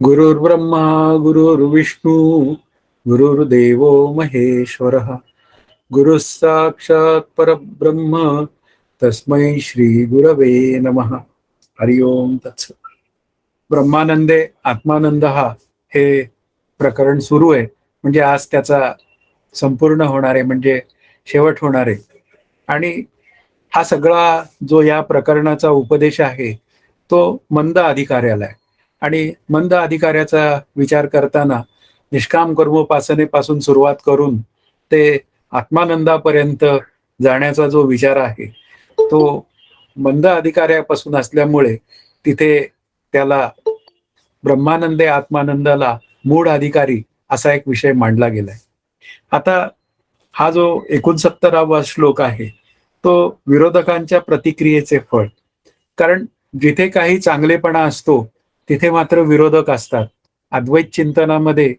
गुरुर्ब्रह्मा गुरुर्विष्णू गुरुर्देवो महेश्वरः गुरुः साक्षात् परब्रह्म तस्मै श्री गुरवे नमः. हरि ओम तत्सत. ब्रह्मानंदे आत्मानंद हे प्रकरण सुरू आहे. म्हणजे आज त्याचा संपूर्ण होणार आहे, म्हणजे शेवट होणार आहे. आणि हा सगळा जो या प्रकरणाचा उपदेश आहे तो मंद अधिकाऱ्याला आहे. आणि मंद अधिकाऱ्याचा विचार करताना निष्काम कर्मोपासनेपासून सुरुवात करून ते आत्मानंदापर्यंत जाण्याचा जो विचार आहे तो मंद अधिकाऱ्यापासून असल्यामुळे तिथे त्याला ब्रह्मानंदे आत्मानंदाला मूळ अधिकारी असा एक विषय मांडला गेलाय. आता हा जो 69वा श्लोक आहे तो विरोधकांच्या प्रतिक्रियेचे फळ. कारण जिथे काही चांगलेपणा असतो तिथे मात्र विरोधक असतात. अद्वैत चिंतनामध्ये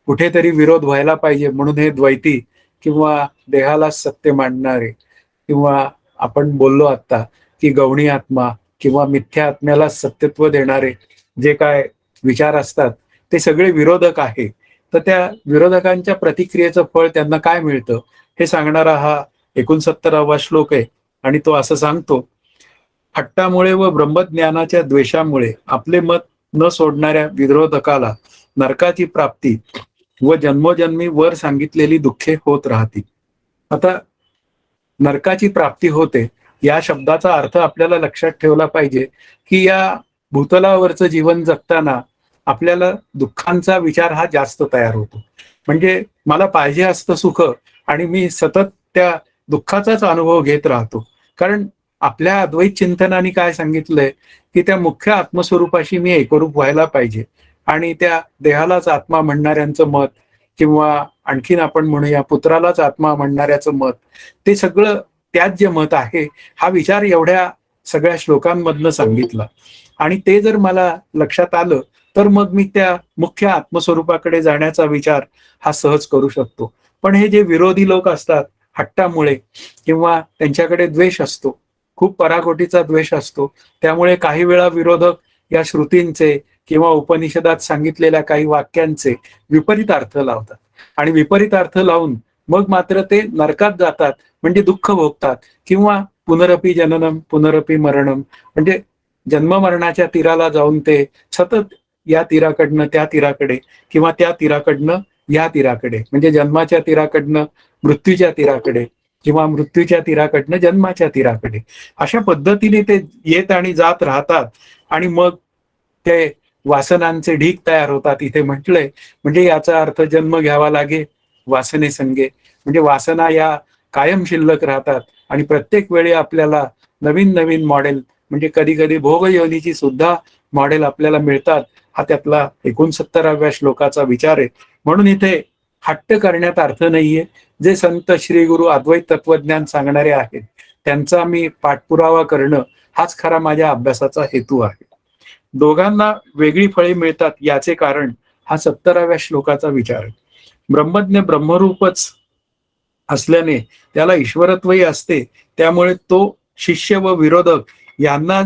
कुठेतरी विरोध व्हायला पाहिजे म्हणून हे द्वैती किंवा देहाला सत्य मांडणारे किंवा आपण बोललो आता की गौणी आत्मा किंवा मिथ्या आत्म्याला सत्यत्व देणारे जे काय विचार असतात ते सगळे विरोधक आहे. तर त्या विरोधकांच्या प्रतिक्रियेचं फळ त्यांना काय मिळतं हे सांगणारा हा 69वा श्लोक आहे. आणि तो असं सांगतो, हट्टामुळे व ब्रह्मज्ञानाच्या द्वेषामुळे आपले मत न सोडणाऱ्या विरोधकाला नरकाची प्राप्ती व जन्मोजन्मी वर सांगितलेली दुःखे होत राहतील. आता नरकाची प्राप्ती होते या शब्दाचा अर्थ आपल्याला लक्षात ठेवला पाहिजे की या भूतलावरचं जीवन जगताना आपल्याला दुःखांचा विचार हा जास्त तयार होतो. म्हणजे मला पाहिजे असतं सुख आणि मी सतत त्या दुःखाचाच अनुभव घेत राहतो. कारण आपल्या अद्वैत चिंतनाने काय सांगितलंय की त्या मुख्य आत्मस्वरूपाशी मी एकरूप व्हायला पाहिजे. आणि त्या देहालाच आत्मा म्हणणाऱ्यांचं मत किंवा आणखीन आपण म्हणूया पुत्रालाच आत्मा म्हणणाऱ्याचं मत ते सगळं त्याज्य मत आहे. हा विचार एवढ्या सगळ्या श्लोकांमधनं सांगितला आणि ते जर मला लक्षात आलं तर मग मी त्या मुख्य आत्मस्वरूपाकडे जाण्याचा विचार हा सहज करू शकतो. पण हे जे विरोधी लोक असतात हट्टामुळे किंवा त्यांच्याकडे द्वेष असतो, खूप पराकोटीचा द्वेष असतो, त्यामुळे काही वेळा विरोधक या श्रुतींचे किंवा उपनिषदात सांगितलेल्या काही वाक्यांचे विपरीत अर्थ लावतात. आणि विपरीत अर्थ लावून मग मात्र ते नरकात जातात, म्हणजे दुःख भोगतात किंवा पुनरपी जननम पुनरपी मरणम म्हणजे जन्म मरणाच्या तीराला जाऊन ते सतत या तीराकडनं त्या तीराकडे किंवा त्या तीराकडनं या तीराकडे म्हणजे जन्माच्या तीराकडनं मृत्यूच्या तीराकडे किंवा मृत्यूच्या तीराकडनं जन्माच्या तीराकडे अशा पद्धतीने ते येत आणि जात राहतात. आणि मग ते वासनांचे ढीग तयार होतात. इथे म्हटलंय म्हणजे याचा अर्थ जन्म घ्यावा लागे वासने संगे, म्हणजे वासना या कायम शिल्लक राहतात आणि प्रत्येक वेळी आपल्याला नवीन नवीन मॉडेल म्हणजे कधी कधी भोगयोनीची सुद्धा मॉडेल आपल्याला मिळतात. हा त्यातला 69व्या श्लोकाचा विचार आहे. म्हणून इथे हट्ट करण्यात अर्थ नाहीये. जे संत श्री गुरु अद्वैत तत्वज्ञान सांगणारे आहेत त्यांचा मी पाठपुरावा करणं हाच खरा माझ्या अभ्यासाचा हेतू आहे. दोघांना वेगळी फळे मिळतात याचे कारण हा 70व्या श्लोकाचा विचार आहे. ब्रह्मज्ञ ब्रह्मरूपच असल्याने त्याला ईश्वरत्वही असते, त्यामुळे तो शिष्य व विरोधक यांना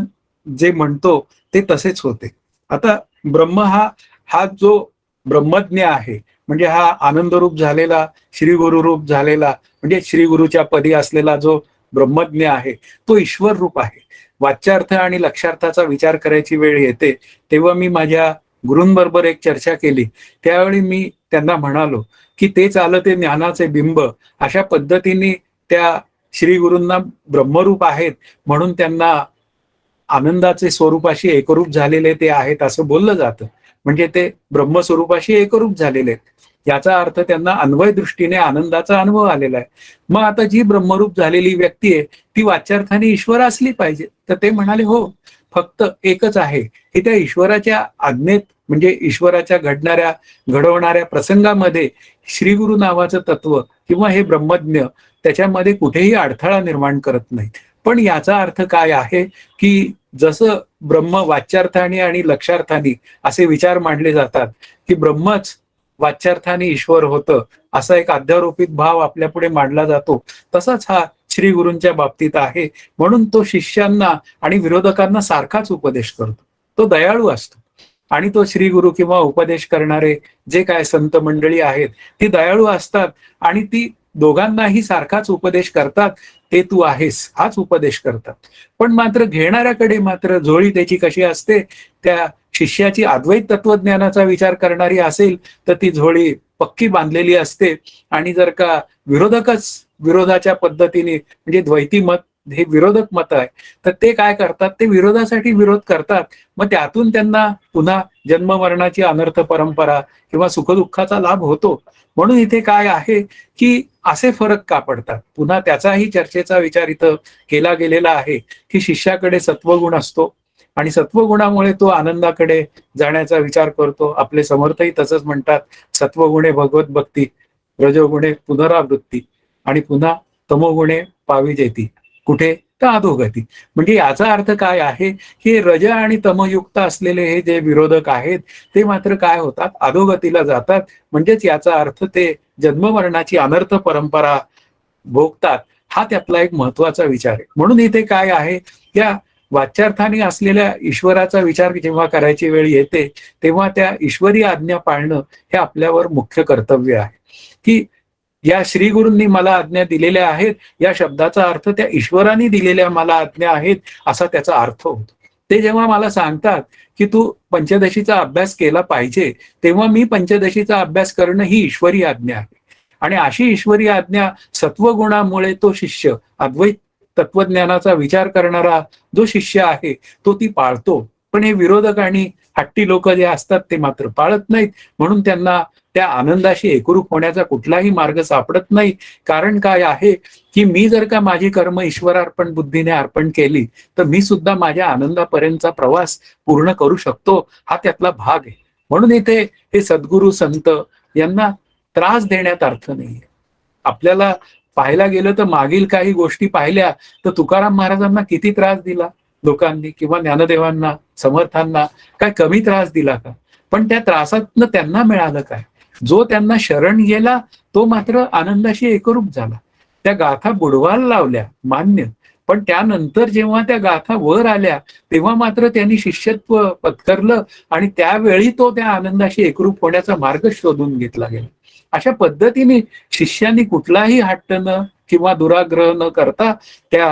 जे म्हणतो ते तसेच होते. आता ब्रह्म हा हा जो ब्रह्मज्ञ आहे म्हणजे हा आनंदरूप झालेला श्री गुरुरूप झालेला म्हणजे श्री गुरुच्या पदी असलेला जो ब्रह्मज्ञ आहे तो ईश्वर रूप आहे. वाच्यार्थ आणि लक्षार्थाचा विचार करायची वेळ येते तेव्हा मी माझ्या गुरूंबरोबर एक चर्चा केली. त्यावेळी मी त्यांना म्हणालो की तेच आलं ते ज्ञानाचे बिंब, अशा पद्धतीने त्या श्री गुरूंना ब्रह्मरूप आहेत म्हणून त्यांना आनंदाचे स्वरूपाशी एकरूप झालेले ते आहेत असं बोललं जातं. म्हणजे ते ब्रह्मस्वरूपाशी एकरूप झालेले आहेत याचा अर्थ त्यांना अन्वय दृष्टीने आनंदाचा अनुभव आलेला आहे. मग आता जी ब्रह्मरूप झालेली व्यक्ती आहे ती वाच्यार्थाने ईश्वर असली पाहिजे. तर ते म्हणाले हो, फक्त एकच आहे की त्या ईश्वराच्या आज्ञेत म्हणजे ईश्वराच्या घडवणाऱ्या प्रसंगामध्ये श्रीगुरु नावाचं तत्व किंवा हे ब्रह्मज्ञ त्याच्यामध्ये कुठेही अडथळा निर्माण करत नाही. पण याचा अर्थ काय आहे की जसं ब्रह्म वाच्यार्थाने आणि लक्षार्थाने असे विचार मांडले जातात की ब्रह्मच वाच्यार्थाने ईश्वर होतं असा एक अध्यारोपित भाव आपल्या पुढे मांडला जातो, तसाच हा श्री गुरूंच्या बाबतीत आहे. म्हणून तो शिष्यांना आणि विरोधकांना सारखाच उपदेश करतो. तो दयाळू असतो. आणि तो श्री गुरु किंवा उपदेश करणारे जे काय संत मंडळी आहेत ती दयाळू असतात आणि ती दोघांनाही सारखाच उपदेश करतात. ते तू आहेस हाच उपदेश करतात. पण मात्र घेणाऱ्याकडे मात्र झोळी त्याची कशी असते, त्या शिष्याची अद्वैत तत्वज्ञानाचा विचार करणारी असेल तर ती झोळी पक्की बांधलेली असते. आणि जर का विरोधकच विरोधाच्या पद्धतीने म्हणजे द्वैती मत हे विरोधक मत आहे तर ते काय करतात, ते विरोधासाठी विरोध करतात. मग त्यातून त्यांना पुन्हा जन्ममरणाची अनर्थ परंपरा किंवा सुखदुःखाचा लाभ होतो. म्हणून इथे काय आहे की असे फरक का पडतात, पुन्हा त्याचाही चर्चेचा विचार इथं केला गेलेला आहे की शिष्याकडे सत्वगुण असतो आणि सत्वगुणामुळे तो आनंदाकडे जाण्याचा विचार करतो. आपले समर्थही तसंच म्हणतात, सत्वगुणे भगवत भक्ती, रजोगुणे पुनरावृत्ती आणि पुन्हा तमोगुणे पाविजेती. कुठे तर अधोगती. म्हणजे याचा अर्थ काय आहे की रज आणि तमयुक्त असलेले हे जे विरोधक आहेत ते मात्र काय होतात, अधोगतीला जातात. म्हणजेच याचा अर्थ ते जन्ममरणाची अनर्थ परंपरा भोगतात. हा त्यातला एक महत्वाचा विचार आहे. म्हणून इथे काय आहे, त्या वाच्यार्थाने असलेल्या ईश्वराचा विचार जेव्हा करायची वेळ येते तेव्हा त्या ईश्वरी आज्ञा पाळणं हे आपल्यावर मुख्य कर्तव्य आहे. की या श्री गुरूंनी मला आज्ञा दिलेल्या आहेत या शब्दाचा अर्थ त्या ईश्वराने दिलेल्या मला आज्ञा आहेत असा त्याचा अर्थ होतो. ते जेव्हा मला सांगतात की तू पंचदशीचा अभ्यास केला पाहिजे, तेव्हा मी पंचदशीचा अभ्यास करणं ही ईश्वरी आज्ञा आहे. आणि अशी ईश्वरी आज्ञा सत्वगुणामुळे तो शिष्य अद्वैत तत्वज्ञानाचा विचार करणारा जो शिष्य आहे तो ती पाळतो. पण हे विरोधक आणि हट्टी लोक जे असतात ते मात्र पाळत नाहीत. म्हणून त्यांना त्या आनंदाशी एकरूप होण्याचा कुठलाही मार्ग सापडत नाही. कारण काय आहे की मी जर का माझी कर्म ईश्वरार्पण बुद्धीने अर्पण केली तर मी सुद्धा माझ्या आनंदापर्यंतचा प्रवास पूर्ण करू शकतो. हा त्यातला भाग आहे. म्हणून इथे हे सद्गुरू संत यांना त्रास देण्यात अर्थ नाहीये. आपल्याला पाहायला गेलं तर मागील काही गोष्टी पाहिल्या तर तुकाराम महाराजांना किती त्रास दिला लोकांनी किंवा ज्ञानदेवांना समर्थांना, काय कमी त्रास दिला का? पण त्या त्रासातनं त्यांना मिळालं काय? जो त्यांना शरण गेला तो मात्र आनंदाशी एकरूप झाला. त्या गाथा बुडवायला लावल्या मान्य, पण त्यानंतर जेव्हा त्या गाथा वर आल्या तेव्हा मात्र त्यांनी शिष्यत्व पत्करलं आणि त्यावेळी तो त्या आनंदाशी एकरूप होण्याचा मार्ग शोधून घेतला गेला. अशा पद्धतीने शिष्यांनी कुठलाही हट्ट न किंवा दुराग्रह न करता त्या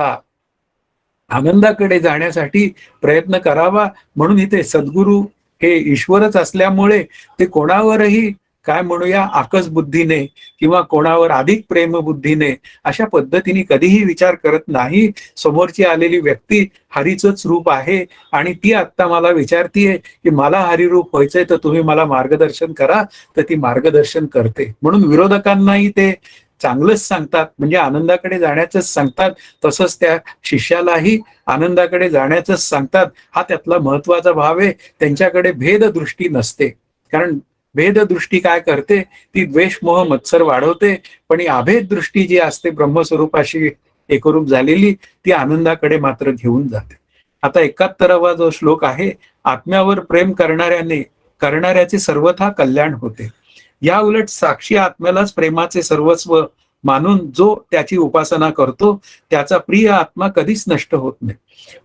आनंदाकडे जाण्यासाठी प्रयत्न करावा. म्हणून इथे सद्गुरू हे ईश्वरच असल्यामुळे ते कोणावरही काय म्हणूया आकस बुद्धीने किंवा कोणावर अधिक प्रेम बुद्धीने अशा पद्धतीने कधीही विचार करत नाही. समोरची आलेली व्यक्ती हरीचंच रूप आहे आणि ती आत्ता मला विचारतीये की मला हरिरूप व्हायचंय तर तुम्ही मला मार्गदर्शन करा, तर ती मार्गदर्शन करते. म्हणून विरोधकांनाही ते चांगलंच सांगतात, म्हणजे आनंदाकडे जाण्याचंच सांगतात. तसंच त्या शिष्यालाही आनंदाकडे जाण्याचंच सांगतात. हा त्यातला महत्वाचा भाव आहे. त्यांच्याकडे भेददृष्टी नसते. कारण भेददृष्टी काय करते, ती द्वेष मोह मत्सर वाढवते. पण ही अभेद दृष्टी जी असते ब्रह्मस्वरूपाशी एकरूप झालेली ती आनंदाकडे मात्र घेऊन जाते. आता 71वा जो श्लोक आहे, आत्म्यावर प्रेम करणाऱ्याचे सर्वथा कल्याण होते. या उलट साक्षी आत्म्यालाच प्रेमाचे सर्वस्व मानून जो त्याची उपासना करतो त्याचा प्रिय आत्मा कधीच नष्ट होत नाही.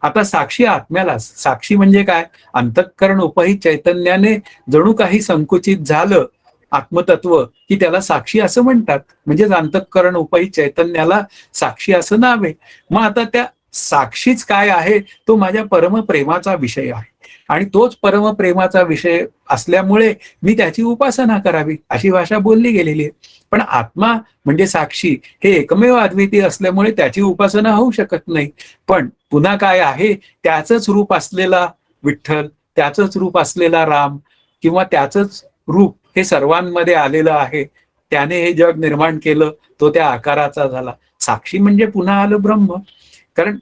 आता साक्षी आत्म्यालाच, साक्षी म्हणजे काय, अंतःकरण उपहित चैतन्याने जणू काही संकुचित झालं आत्मतत्व की त्याला साक्षी असं म्हणतात. म्हणजेच अंतःकरण उपहित चैतन्याला साक्षी असं नाव आहे. मग आता त्या साक्षीच काय आहे, तो माझ्या परमप्रेमाचा विषय आहे आणि तोच परमप्रेमाचा विषय असल्यामुळे मी त्याची उपासना करावी अशी भाषा बोलली गेलेली आहे. पण आत्मा म्हणजे साक्षी हे एकमेव अद्वितीय असल्यामुळे त्याची उपासना होऊ शकत नाही. पण पुन्हा काय आहे, त्याचंच रूप असलेला विठ्ठल, त्याचंच रूप असलेला राम किंवा त्याचंच रूप हे सर्वांमध्ये आलेलं आहे. त्याने हे जग निर्माण केलं, तो त्या आकाराचा झाला. साक्षी म्हणजे पुन्हा आलं ब्रह्म. कारण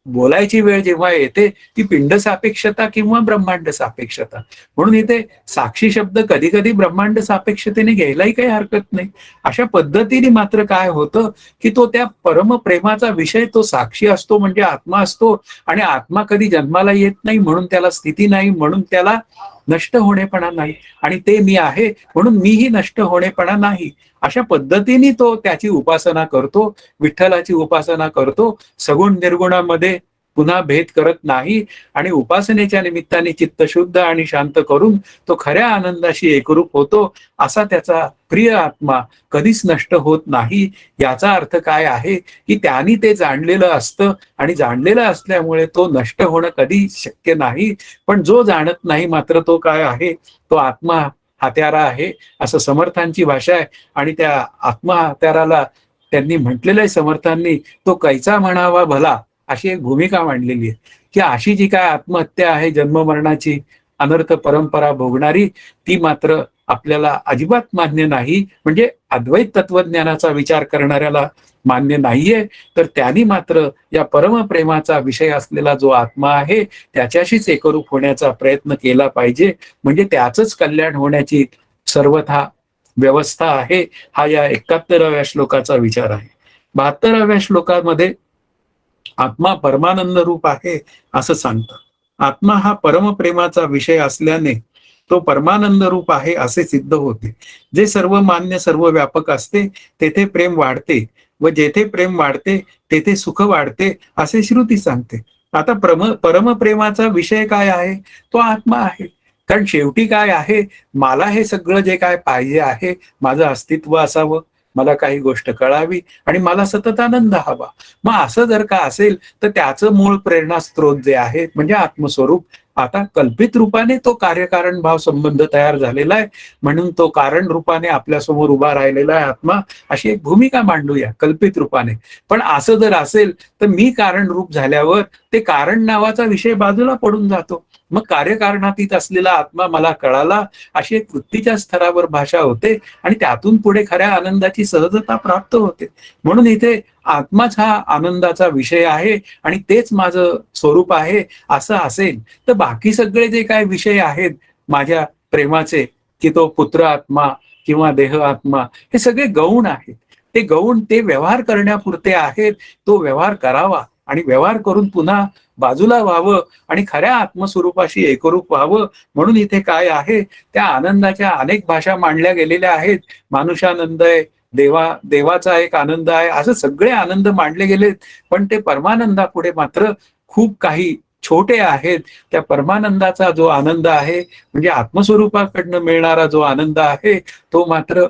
बोलायची वेळ जेव्हा येते ती पिंड सापेक्षता किंवा ब्रह्मांड सापेक्षता, म्हणून इथे साक्षी शब्द कधी कधी ब्रह्मांड सापेक्षतेने घ्यायलाही काही हरकत नाही. अशा पद्धतीने मात्र काय होतं की तो त्या परमप्रेमाचा विषय तो साक्षी असतो, म्हणजे आत्मा असतो. आणि आत्मा कधी जन्माला येत नाही म्हणून त्याला स्थिती नाही, म्हणून त्याला नष्ट होणेपणा नाही. आणि ते मी आहे म्हणून मीही नष्ट होणेपणा नाही. अशा पद्धतीने तो त्याची उपासना करतो, विठ्ठलाची उपासना करतो. सगुण निर्गुणामध्ये पुन्हा भेद करत नाही आणि उपासनेच्या निमित्ताने चित्त शुद्ध आणि शांत करून तो खऱ्या आनंदाशी एकरूप होतो. असा त्याचा प्रिय आत्मा कधीच नष्ट होत नाही. याचा अर्थ काय आहे की त्यांनी ते जाणलेलं असतं आणि जाणलेलं असल्यामुळे तो नष्ट होणं कधी शक्य नाही. पण जो जाणत नाही मात्र तो काय आहे, तो आत्मा हत्यारा आहे असं समर्थांची भाषा आहे. आणि त्या आत्मा हत्याराला त्यांनी म्हटलेलं आहे समर्थांनी, तो कैचा म्हणावा भला, अशी एक भूमिका मांडलेली आहे की अशी जी काय आत्महत्या आहे जन्ममरणाची अनर्थ परंपरा भोगणारी, ती मात्र आपल्याला अजिबात मान्य नाही. म्हणजे अद्वैत तत्वज्ञानाचा विचार करणाऱ्याला मान्य नाहीये. तर त्यांनी मात्र या परमप्रेमाचा विषय असलेला जो आत्मा आहे त्याच्याशीच एकरूप होण्याचा प्रयत्न केला पाहिजे. म्हणजे त्याचंच कल्याण होण्याची सर्वथा व्यवस्था आहे. हा या 71व्या श्लोकाचा विचार आहे. 72व्या श्लोकामध्ये आत्मा परमानंद रूप आहे असं सांगतात. आत्मा हा परमप्रेमाचा विषय असल्याने तो परमानंद रूप आहे असे सिद्ध होते. जे सर्व मान्य सर्व व्यापक असते तेथे प्रेम वाढते व जेथे प्रेम वाढते तेथे सुख वाढते असे श्रुती सांगते. आता परमप्रेमाचा विषय काय आहे, तो आत्मा आहे. कारण शेवटी काय आहे, मला हे सगळं जे काय पाहिजे आहे, माझं अस्तित्व असावं, मला काही गोष्ट कळावी आणि मला सतत आनंद हवा. मग असं जर का असेल तर त्याचं मूळ प्रेरणा स्त्रोत जे आहे म्हणजे आत्मस्वरूप, आता कल्पित रूपाने तो कार्यकारण भाव संबंध तयार झालेला आहे म्हणून तो कारण रूपाने आपल्यासमोर उभा राहिलेला आहे आत्मा, अशी एक भूमिका मांडूया कल्पित रूपाने. पण असं जर असेल तर मी कारण रूप झाल्यावर ते कारण नावाचा विषय बाजूला पडून जातो. मग कार्यकारणातीत असलेला आत्मा मला कळाला अशी एक वृत्तीच्या स्तरावर भाषा होते आणि त्यातून पुढे खऱ्या आनंदाची सहजता प्राप्त होते. म्हणून इथे आत्माच हा आनंदाचा विषय आहे आणि तेच माझं स्वरूप आहे असं असेल तर बाकी सगळे जे काय विषय आहेत माझ्या प्रेमाचे, की तो पुत्र आत्मा किंवा देह आत्मा, हे सगळे गौण आहेत. ते गौण ते व्यवहार करण्यापुरते आहेत. तो व्यवहार करावा आणि व्यवहार करून पुन्हा बाजूला व्हावं आणि खऱ्या आत्मस्वरूपाशी एकरूप व्हावं. म्हणून इथे काय आहे, त्या आनंदाच्या अनेक भाषा मांडल्या गेलेल्या आहेत. मानुषानंद आहे, देवाचा एक आनंद आहे, असं सगळे आनंद मांडले गेलेत. पण ते परमानंदापुढे मात्र खूप काही छोटे आहेत. त्या परमानंदाचा जो आनंद आहे म्हणजे आत्मस्वरूपाकडनं मिळणारा जो आनंद आहे तो मात्र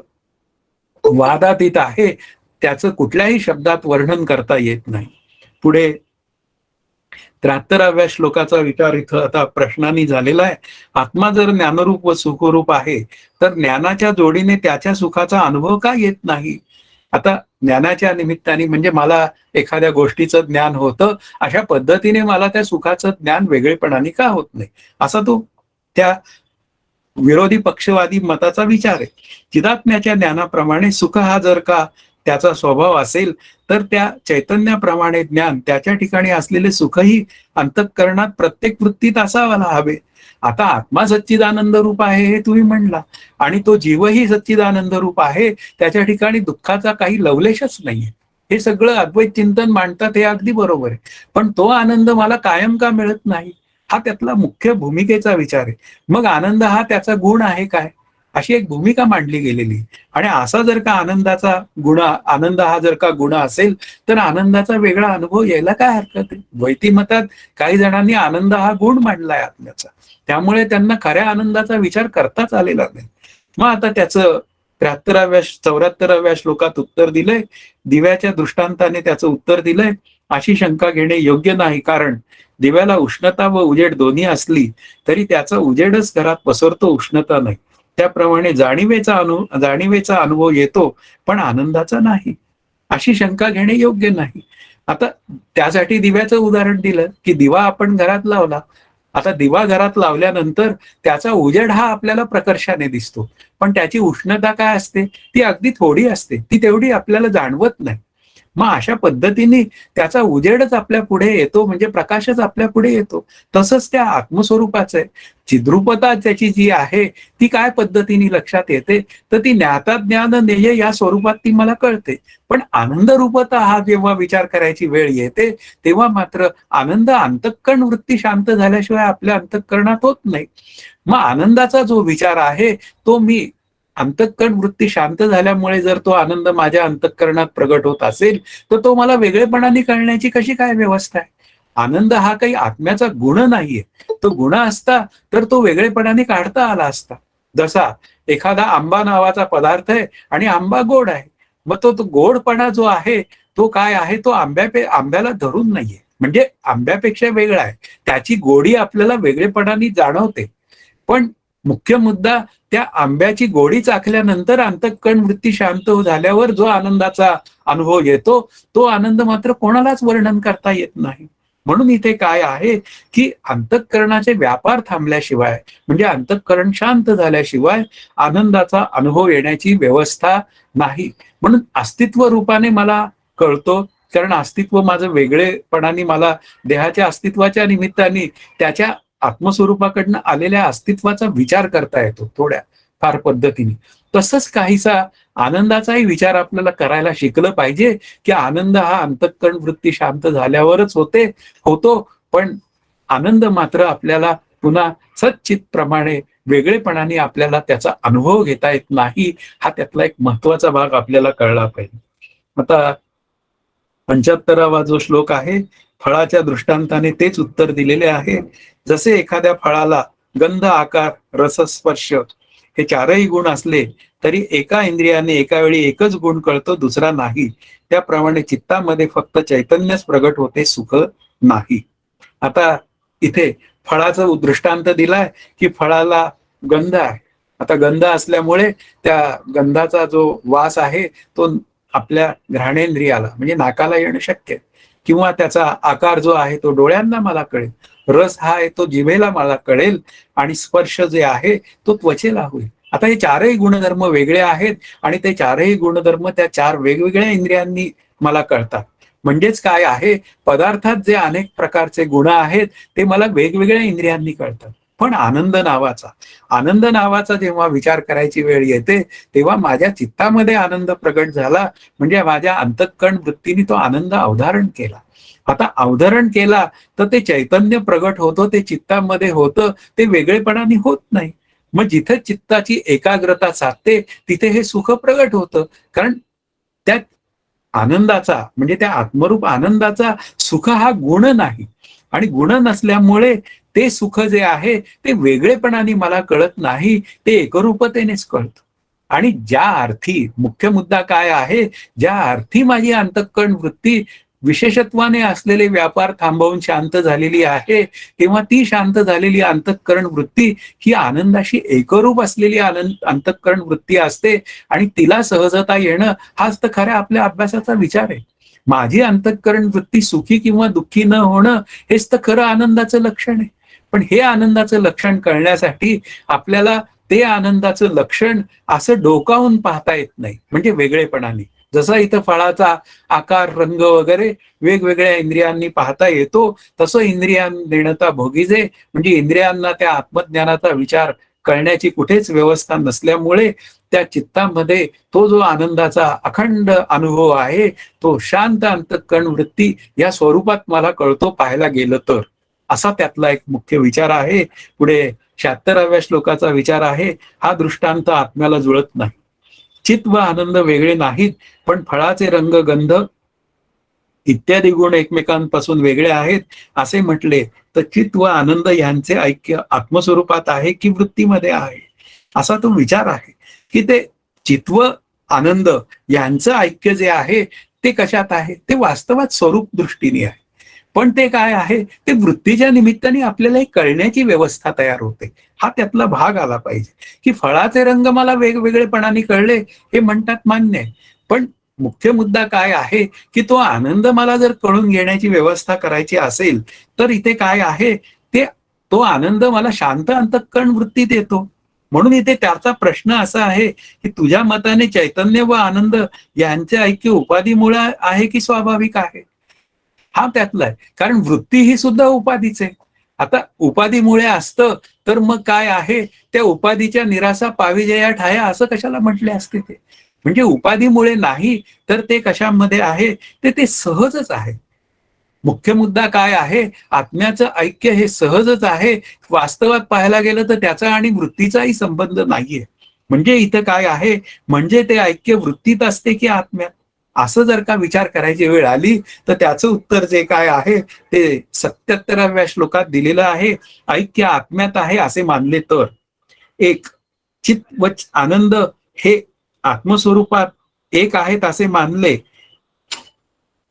वादातीत आहे. त्याचं कुठल्याही शब्दात वर्णन करता येत नाही. पुढे 73व्या श्लोकाचा विचार इथं आता प्रश्नांनी झालेला आहे. आत्मा जर ज्ञानरूप व सुखरूप आहे तर ज्ञानाच्या जोडीने त्याच्या सुखाचा अनुभव का येत नाही? आता ज्ञानाच्या निमित्ताने म्हणजे मला एखाद्या गोष्टीचं ज्ञान होतं, अशा पद्धतीने मला त्या सुखाचं ज्ञान वेगळेपणाने का होत नाही, असा तो त्या विरोधी पक्षवादी मताचा विचार आहे. चिदात्म्याच्या ज्ञानाप्रमाणे सुख हा जर का त्याचा स्वभाव असेल तर त्या चैतन्याप्रमाणे ज्ञान त्याच्या ठिकाणी असलेले सुखही अंतःकरणात प्रत्येक वृत्तीत असायला हवे. आता आत्मा सच्चिदानंद रूप आहे हे तुम्ही म्हणला आणि तो जीवही सच्चिदानंद रूप आहे, त्याच्या ठिकाणी दुःखाचा काही लवलेशच नाहीये. हे सगळं अद्वैत चिंतन मांडतात, हे अगदी बरोबर आहे. पण तो आनंद मला कायम का मिळत नाही, हा त्यातला मुख्य भूमिकेचा विचार आहे. मग आनंद हा त्याचा गुण आहे काय, अशी एक भूमिका मांडली गेलेली. आणि असा जर का आनंद हा जर का गुण असेल तर आनंदाचा वेगळा अनुभव यायला काय हरकत आहे. द्वैती मतात काही जणांनी आनंद हा गुण मांडलाय आत्म्याचा, त्यामुळे त्यांना खऱ्या आनंदाचा विचार करताच आलेला नाही. मग आता त्याचं 74व्या श्लोकात उत्तर दिलंय, दिव्याच्या दृष्टांताने त्याचं उत्तर दिलंय. अशी शंका घेणे योग्य नाही, कारण दिव्याला उष्णता व उजेड दोन्ही असली तरी त्याचा उजेडच घरात पसरतो, उष्णता नाही. त्याप्रमाणे जाणीवेचा अनुभव येतो पण आनंदाचा नाही. अशी शंका घेणे योग्य नाही. आता त्यासाठी दिव्याचं उदाहरण दिलं की दिवा आपण घरात लावला, आता दिवा घरात लावल्यानंतर त्याचा उजेड हा आपल्याला प्रकर्षाने दिसतो, पण त्याची उष्णता काय असते, ती अगदी थोडी असते, ती तेवढी आपल्याला जाणवत नाही. मग अशा पद्धतीने त्याचा उजेडच आपल्या पुढे येतो, म्हणजे प्रकाशच आपल्या पुढे येतो. तसंच त्या आत्मस्वरूपाचं आहे. चिद्रूपता त्याची जी आहे ती काय पद्धतीने लक्षात येते, तर ती ज्ञाता ज्ञान नेय या स्वरूपात ती मला कळते. पण आनंद रूपता हा जेव्हा विचार करायची वेळ येते तेव्हा मात्र आनंद अंतःकरण वृत्ती शांत झाल्याशिवाय आपल्या अंतःकरणात होत नाही. मग आनंदाचा जो विचार आहे तो मी अंतःकरण वृत्ती शांत झाल्यामुळे जर तो आनंद माझ्या अंतःकरणात प्रगट होत असेल तर तो मला वेगळेपणाने कळण्याची कशी काय व्यवस्था आहे. आनंद हा काही आत्म्याचा गुण नाहीये. तो गुण असता तर तो वेगळेपणाने काढता आला असता. जसा एखादा आंबा नावाचा पदार्थ आहे आणि आंबा गोड आहे. मग तो गोडपणा जो आहे तो काय आहे, तो आंब्याला धरून नाहीये, म्हणजे आंब्यापेक्षा वेगळा आहे. त्याची गोडी आपल्याला वेगळेपणाने जाणवते. पण मुख्य मुद्दा, त्या आंब्याची गोडी चाखल्यानंतर अंतःकरण वृत्ती शांत झाल्यावर जो आनंदाचा अनुभव येतो, तो आनंद मात्र कोणालाच वर्णन करता येत नाही. म्हणून इथे काय आहे की अंतःकरणाचे व्यापार थांबल्याशिवाय, म्हणजे अंतःकरण शांत झाल्याशिवाय आनंदाचा अनुभव येण्याची व्यवस्था नाही. म्हणून अस्तित्व रूपाने मला कळतो, कारण अस्तित्व माझं वेगळेपणाने मला देहाच्या अस्तित्वाच्या निमित्ताने त्याच्या आत्मस्वरूपाकडनं आलेल्या अस्तित्वाचा विचार करता येतो थोड्या फार पद्धतीने. तसंच काहीसा आनंदाचाही विचार आपल्याला करायला शिकलं पाहिजे, की आनंद हा अंतःकरण वृत्ती शांत झाल्यावरच होतो. पण आनंद मात्र आपल्याला पुन्हा सच्चितप्रमाणे वेगळेपणाने आपल्याला त्याचा अनुभव घेता येत नाही. हा त्यातला एक महत्वाचा भाग आपल्याला कळला पाहिजे. आता 75वा जो श्लोक आहे, फळाच्या दृष्टांताने तेच उत्तर दिलेले आहे. जसे एखाद्या फळाला गंध, आकार, रस, स्पर्श हे चारही गुण असले तरी एका इंद्रियाने एका वेळी एकच गुण कळतो, दुसरा नाही. त्याप्रमाणे चित्तामध्ये फक्त चैतन्यच प्रगट होते, सुख नाही. आता इथे फळाचा दृष्टांत दिलाय की फळाला गंध आहे. आता गंध असल्यामुळे त्या गंधाचा जो वास आहे तो आपल्या घ्राणेंद्रियाला म्हणजे नाकाला येणं शक्य आहे, किंवा त्याचा आकार जो आहे तो डोळ्यांना मला कळेल, रस हा आहे तो जिभेला मला कळेल, आणि स्पर्श जे आहे तो त्वचेला होईल. आता हे चारही गुणधर्म वेगळे आहेत आणि ते चारही गुणधर्म त्या चार वेगवेगळ्या इंद्रियांनी मला कळतात. म्हणजेच काय आहे, पदार्थात जे अनेक प्रकारचे गुण आहेत ते मला वेगवेगळ्या इंद्रियांनी कळतात. पण आनंद नावाचा जेव्हा विचार करायची वेळ येते तेव्हा माझ्या चित्तामध्ये आनंद प्रगट झाला, म्हणजे माझ्या अंतःकरण वृत्तीने तो आनंद अवधारण केला. आता अवधारण केला तर ते चैतन्य प्रगट होतं, ते चित्तामध्ये होतं, ते वेगळेपणाने होत नाही. मग जिथे चित्ताची एकाग्रता साधते तिथे हे सुख प्रगट होतं, कारण त्या आनंदाचा म्हणजे त्या आत्मरूप आनंदाचा सुख हा गुण नाही, आणि गुण नसल्यामुळे ते सुख जे आहे ते वेगळेपणाने मला कळत नाही, ते एकरूपतेनेच कळतं. आणि ज्या अर्थी मुख्य मुद्दा काय आहे, ज्या अर्थी माझी अंतःकरण वृत्ती विशेषत्वाने असलेले व्यापार थांबवून शांत झालेली आहे, तेव्हा ती शांत झालेली अंतःकरण वृत्ती ही आनंदाशी एकरूप असलेली अंतःकरण वृत्ती असते, आणि तिला सहजता येणं हाच तर खऱ्या आपल्या अभ्यासाचा विचार आहे. माझी अंतःकरण वृत्ती सुखी किंवा दुःखी न होणं हेच तर खरं आनंदाचं लक्षण आहे. पण हे आनंदाचं लक्षण कळण्यासाठी आपल्याला ते आनंदाचं लक्षण असं डोकावून पाहता येत नाही, म्हणजे वेगळेपणाने. जसा इथं फळाचा आकार, रंग वगैरे वेगवेगळ्या इंद्रियांनी पाहता येतो, तसं इंद्रियांना भोगीजे, म्हणजे इंद्रियांना त्या आत्मज्ञानाचा विचार करण्याची कुठेच व्यवस्था नसल्यामुळे त्या चित्तामध्ये तो जो आनंदाचा अखंड अनुभव आहे तो शांत अंतःकरण वृत्ती या स्वरूपात मला कळतो, पाहायला गेलं तर. असा त्यातला एक मुख्य विचार आहे. पुढे 76व्या श्लोकाचा विचार आहे, हा दृष्टांत आत्म्याला जुळत नाही. चित्त व आनंद वेगळे नाहीत, पण फळाचे रंग, गंध इत्यादी गुण एकमेकांपासून वेगळे आहेत असे म्हटले तर चित्त व आनंद यांचे ऐक्य आत्मस्वरूपात आहे की वृत्तीमध्ये आहे, असा तो विचार आहे. की ते चित्त व आनंद यांचं ऐक्य जे आहे ते कशात आहे, ते वास्तवात स्वरूप दृष्टीने आहे. पण ते काय आहे, ते वृत्तीच्या निमित्ताने आपल्याला कळण्याची व्यवस्था तयार होते. हा त्यातला भाग आला पाहिजे. की फळाचे रंग मला वेगवेगळेपणाने कळले हे म्हणतात, मान्य आहे. पण मुख्य मुद्दा काय आहे की तो आनंद मला जर कळून घेण्याची व्यवस्था करायची असेल तर इथे काय आहे, तो आनंद मला शांत अंतःकरण वृत्तीत येतो. म्हणून इथे त्याचा प्रश्न असा आहे की तुझ्या मताने चैतन्य व आनंद यांचे ऐक्य उपाधीमुळे आहे की स्वाभाविक आहे. हा त्यातला आहे, कारण वृत्ती ही सुद्धा उपाधीच आहे. आता उपाधीमुळे असतं तर मग काय आहे, त्या उपाधीच्या निराशा पाविजया ठाया असं कशाला म्हटले असते ते. म्हणजे उपाधीमुळे नाही तर ते कशामध्ये आहे, ते सहजच आहे. मुख्य मुद्दा काय आहे, आत्म्याचं ऐक्य हे सहजच आहे. वास्तवात पाहायला गेलं तर त्याचा आणि वृत्तीचाही संबंध नाहीये. म्हणजे इथं काय आहे, म्हणजे ते ऐक्य वृत्तीत असते की आत्म्यात. असं जर का विचार करायची वेळ आली तर त्याचं उत्तर जे काय आहे ते 77व्या श्लोकात दिलेलं आहे. ऐक्य आत्म्यात आहे असे मानले तर, एक चित व आनंद हे आत्मस्वरूपात एक आहेत असे मानले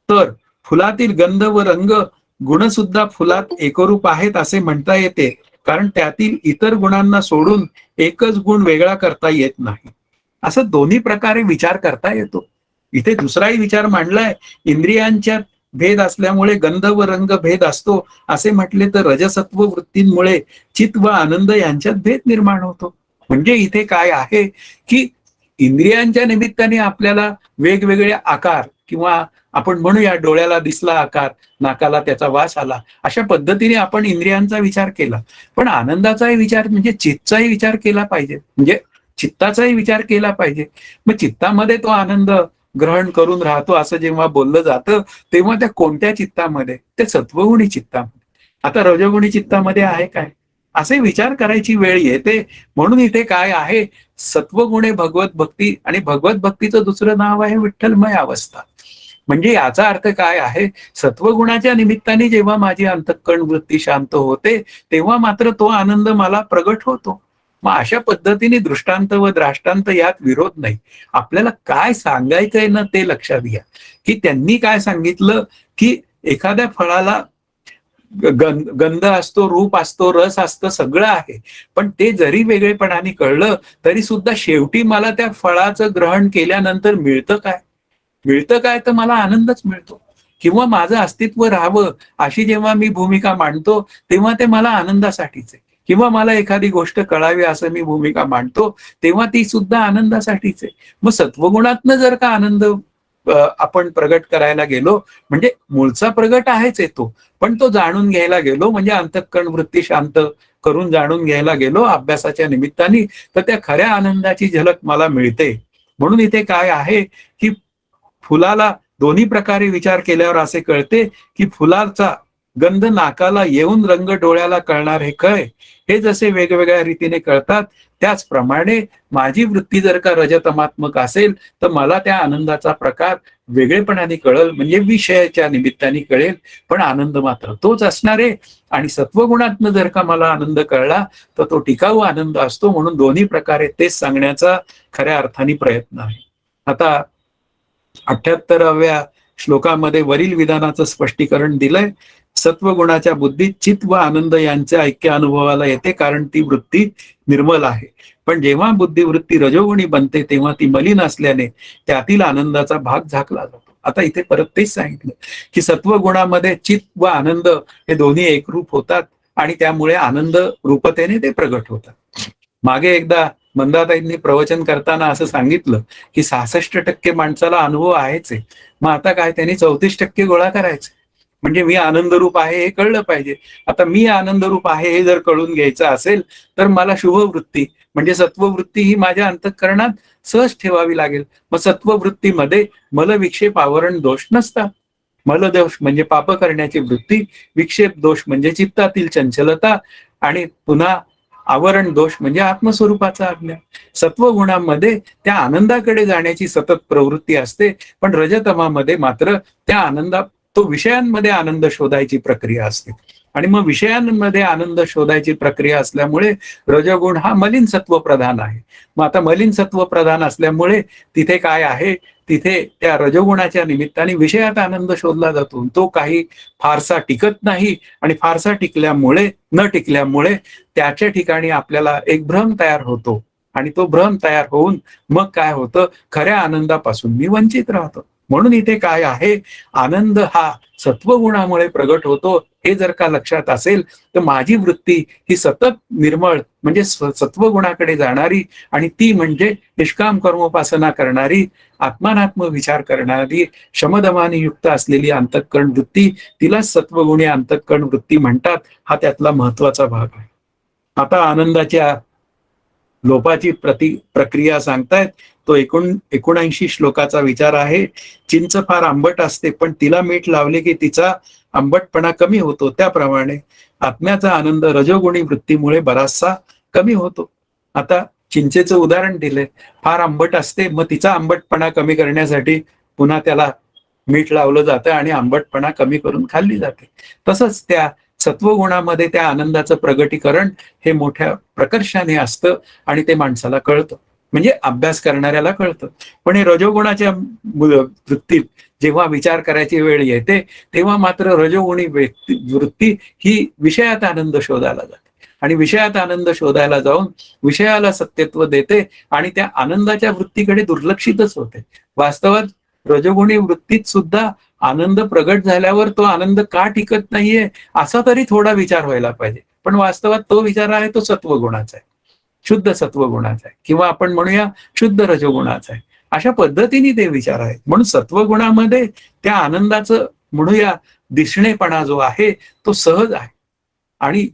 तर फुलातील गंध व रंग गुण सुद्धा फुलात एकरूप आहेत असे म्हणता येते, कारण त्यातील इतर गुणांना सोडून एकच गुण वेगळा करता येत नाही. असं दोन्ही प्रकारे विचार करता येतो. इथे दुसराही विचार मांडलाय, इंद्रियांच्या भेद असल्यामुळे गंध व रंग भेद असतो असे म्हटले तर रजसत्व वृत्तींमुळे चित व आनंद यांच्यात भेद निर्माण होतो. म्हणजे इथे काय आहे की इंद्रियांच्या निमित्ताने आपल्याला वेगवेगळे आकार, किंवा आपण म्हणूया डोळ्याला दिसला आकार, नाकाला त्याचा वास आला, अशा पद्धतीने आपण इंद्रियांचा विचार केला. पण आनंदाचाही विचार म्हणजे चित्ताचाही विचार केला पाहिजे, म्हणजे चित्ताचाही विचार केला पाहिजे. मग चित्तामध्ये तो आनंद ग्रहण करून राहतो असं जेव्हा बोललं जातं तेव्हा त्या कोणत्या चित्तामध्ये? ते सत्वगुणी चित्तामध्ये. आता रजोगुणी चित्तामध्ये आहे काय, असे विचार करायची वेळ येते. म्हणून इथे काय आहे, सत्वगुणे भगवत भक्ती, आणि भगवत भक्तीचं दुसरं नाव आहे विठ्ठलमय अवस्था. म्हणजे याचा अर्थ काय आहे, सत्वगुणाच्या निमित्ताने जेव्हा माझी अंतःकरण वृत्ती शांत होते तेव्हा मात्र तो आनंद मला प्रगट होतो. मग अशा पद्धतीने दृष्टांत व द्राष्टांत यात विरोध नाही. आपल्याला काय सांगायचंय ना ते लक्षात घ्या, की त्यांनी काय सांगितलं की एखाद्या फळाला गंध असतो, रूप असतो, रस असतं, सगळं आहे. पण ते जरी वेगळेपणाने कळलं तरी सुद्धा शेवटी मला त्या फळाचं ग्रहण केल्यानंतर मिळतं काय? मिळतं काय? तर मला आनंदच मिळतो. किंवा माझं अस्तित्व राहावं अशी जेव्हा मी भूमिका मांडतो तेव्हा ते मला आनंदासाठीच आहे. किंवा मला एखादी गोष्ट कळावी असं मी भूमिका मांडतो तेव्हा ती सुद्धा आनंदासाठीच आहे. मग सत्वगुणातनं जर का आनंद आपण प्रगट करायला गेलो, म्हणजे मूळचा प्रगट आहेच येतो, पण तो जाणून घ्यायला गेलो, म्हणजे अंतःकरण वृत्ती शांत करून जाणून घ्यायला गेलो अभ्यासाच्या निमित्ताने, तर त्या खऱ्या आनंदाची झलक मला मिळते. म्हणून इथे काय आहे की फुलाला दोन्ही प्रकारे विचार केल्यावर असे कळते की फुलाचा गंध नाकाला येऊन रंग डोळ्याला कळणार हे कळे, हे जसे वेगवेगळ्या रीतीने कळतात त्याचप्रमाणे माझी वृत्ती जर का रजतमात्मक असेल तर मला त्या आनंदाचा प्रकार वेगळेपणाने कळल, म्हणजे विषयाच्या निमित्ताने कळेल, पण आनंद मात्र तोच असणार आहे. आणि सत्वगुणातनं जर का मला आनंद कळला तर तो टिकाऊ आनंद असतो. म्हणून दोन्ही प्रकारे तेच सांगण्याचा खऱ्या अर्थाने प्रयत्न आहे. आता 78व्या श्लोकामध्ये वरील विधानाचं स्पष्टीकरण दिलंय. सत्वगुणाच्या बुद्धीत चित व आनंद यांच्या ऐक्य अनुभवाला येते, कारण ती वृत्ती निर्मल आहे. पण जेव्हा बुद्धिवृत्ती रजोगुणी बनते तेव्हा ती मलिन असल्याने त्यातील आनंदाचा भाग झाकला जातो. आता इथे परत तेच सांगितलं की सत्वगुणामध्ये चित व आनंद हे दोन्ही एकरूप होतात आणि त्यामुळे आनंद रूपतेने ते प्रगट होतात. मागे एकदा मंदाताईंनी प्रवचन करताना असं सांगितलं की 66% माणसाला अनुभव आहेच आहे, मग आता काय, त्यांनी 34% गोळा करायचे. म्हणजे मी आनंदरूप आहे हे कळलं पाहिजे. आता मी आनंदरूप आहे हे जर कळून घ्यायचं असेल तर मला शुभवृत्ती म्हणजे सत्ववृत्ती ही माझ्या अंतःकरणात सहज ठेवावी लागेल. मग सत्ववृत्तीमध्ये मलविक्षेप आवरण दोष नसतात. मलदोष म्हणजे पाप करण्याची वृत्ती, विक्षेप दोष म्हणजे चित्तातील चंचलता, आणि पुन्हा आवरण दोष म्हणजे आत्मस्वरूपाचा अज्ञान. सत्वगुणामध्ये त्या आनंदाकडे जाण्याची सतत प्रवृत्ती असते, पण रजतमामध्ये मात्र त्या आनंदा तो विषयांमध्ये आनंद शोधायची प्रक्रिया असते. आणि मग विषयांमध्ये आनंद शोधायची प्रक्रिया असल्यामुळे रजगुण हा मलिन सत्व प्रधान आहे. मग आता मलिन सत्व प्रधान असल्यामुळे तिथे काय आहे, तिथे त्या रजगुणाच्या निमित्ताने विषयात आनंद शोधला जातो. तो काही फारसा टिकत नाही, आणि फारसा न टिकल्यामुळे त्याच्या ठिकाणी आपल्याला एक भ्रम तयार होतो, आणि तो भ्रम तयार होऊन मग काय होतं, खऱ्या आनंदापासून मी वंचित राहतो. म्हणून इथे काय आहे, आनंद हा सत्वगुणामुळे प्रगट होतो हे जर का लक्षात असेल तर माझी वृत्ती ही सतत निर्मळ म्हणजे सत्वगुणाकडे जाणारी, आणि ती म्हणजे निष्काम कर्मोपासना करणारी, आत्मानात्म विचार करणारी, शमदमाने युक्त असलेली अंतःकरण वृत्ती, तिला सत्वगुणी अंतःकरण वृत्ती म्हणतात. हा त्यातला महत्वाचा भाग आहे. आता आनंदाच्या लोपाची प्रक्रिया सांगतायत. तो 79 श्लोकाचा विचार आहे. चिंच फार आंबट असते, पण तिला मीठ लावले की तिचा आंबटपणा कमी होतो. त्याप्रमाणे आत्म्याचा आनंद रजोगुणी वृत्तीमुळे बराचसा कमी होतो. आता चिंचेचं उदाहरण दिलंय, फार आंबट असते, मग तिचा आंबटपणा कमी करण्यासाठी पुन्हा त्याला मीठ लावलं जातं आणि आंबटपणा कमी करून खाल्ली जाते. तसंच त्या सत्वगुणामध्ये त्या आनंदाचं प्रगटीकरण हे मोठ्या प्रकर्षाने असतं आणि ते माणसाला कळतं, म्हणजे अभ्यास करणाऱ्याला कळतं. पण हे रजोगुणाच्या वृत्तीत जेव्हा विचार करायची वेळ येते, तेव्हा मात्र रजोगुणी वृत्ती ही विषयात आनंद शोधायला जाते आणि विषयात आनंद शोधायला जाऊन विषयाला सत्यत्व देते आणि त्या आनंदाच्या वृत्तीकडे दुर्लक्षितच होते. वास्तवात रजोगुणी वृत्तीत सुद्धा आनंद प्रगट झाल्यावर तो आनंद का टिकत नाहीये असा तरी थोडा विचार व्हायला पाहिजे. पण वास्तवात तो विचार आहे तो सत्वगुणाचा आहे, शुद्ध सत्वगुणाचा आहे, किंवा आपण म्हणूया शुद्ध रजोगुणाचा आहे. अशा पद्धतीने ते विचार आहेत. म्हणून सत्वगुणामध्ये त्या आनंदाचं म्हणूया दिसणेपणा जो आहे तो सहज आहे आणि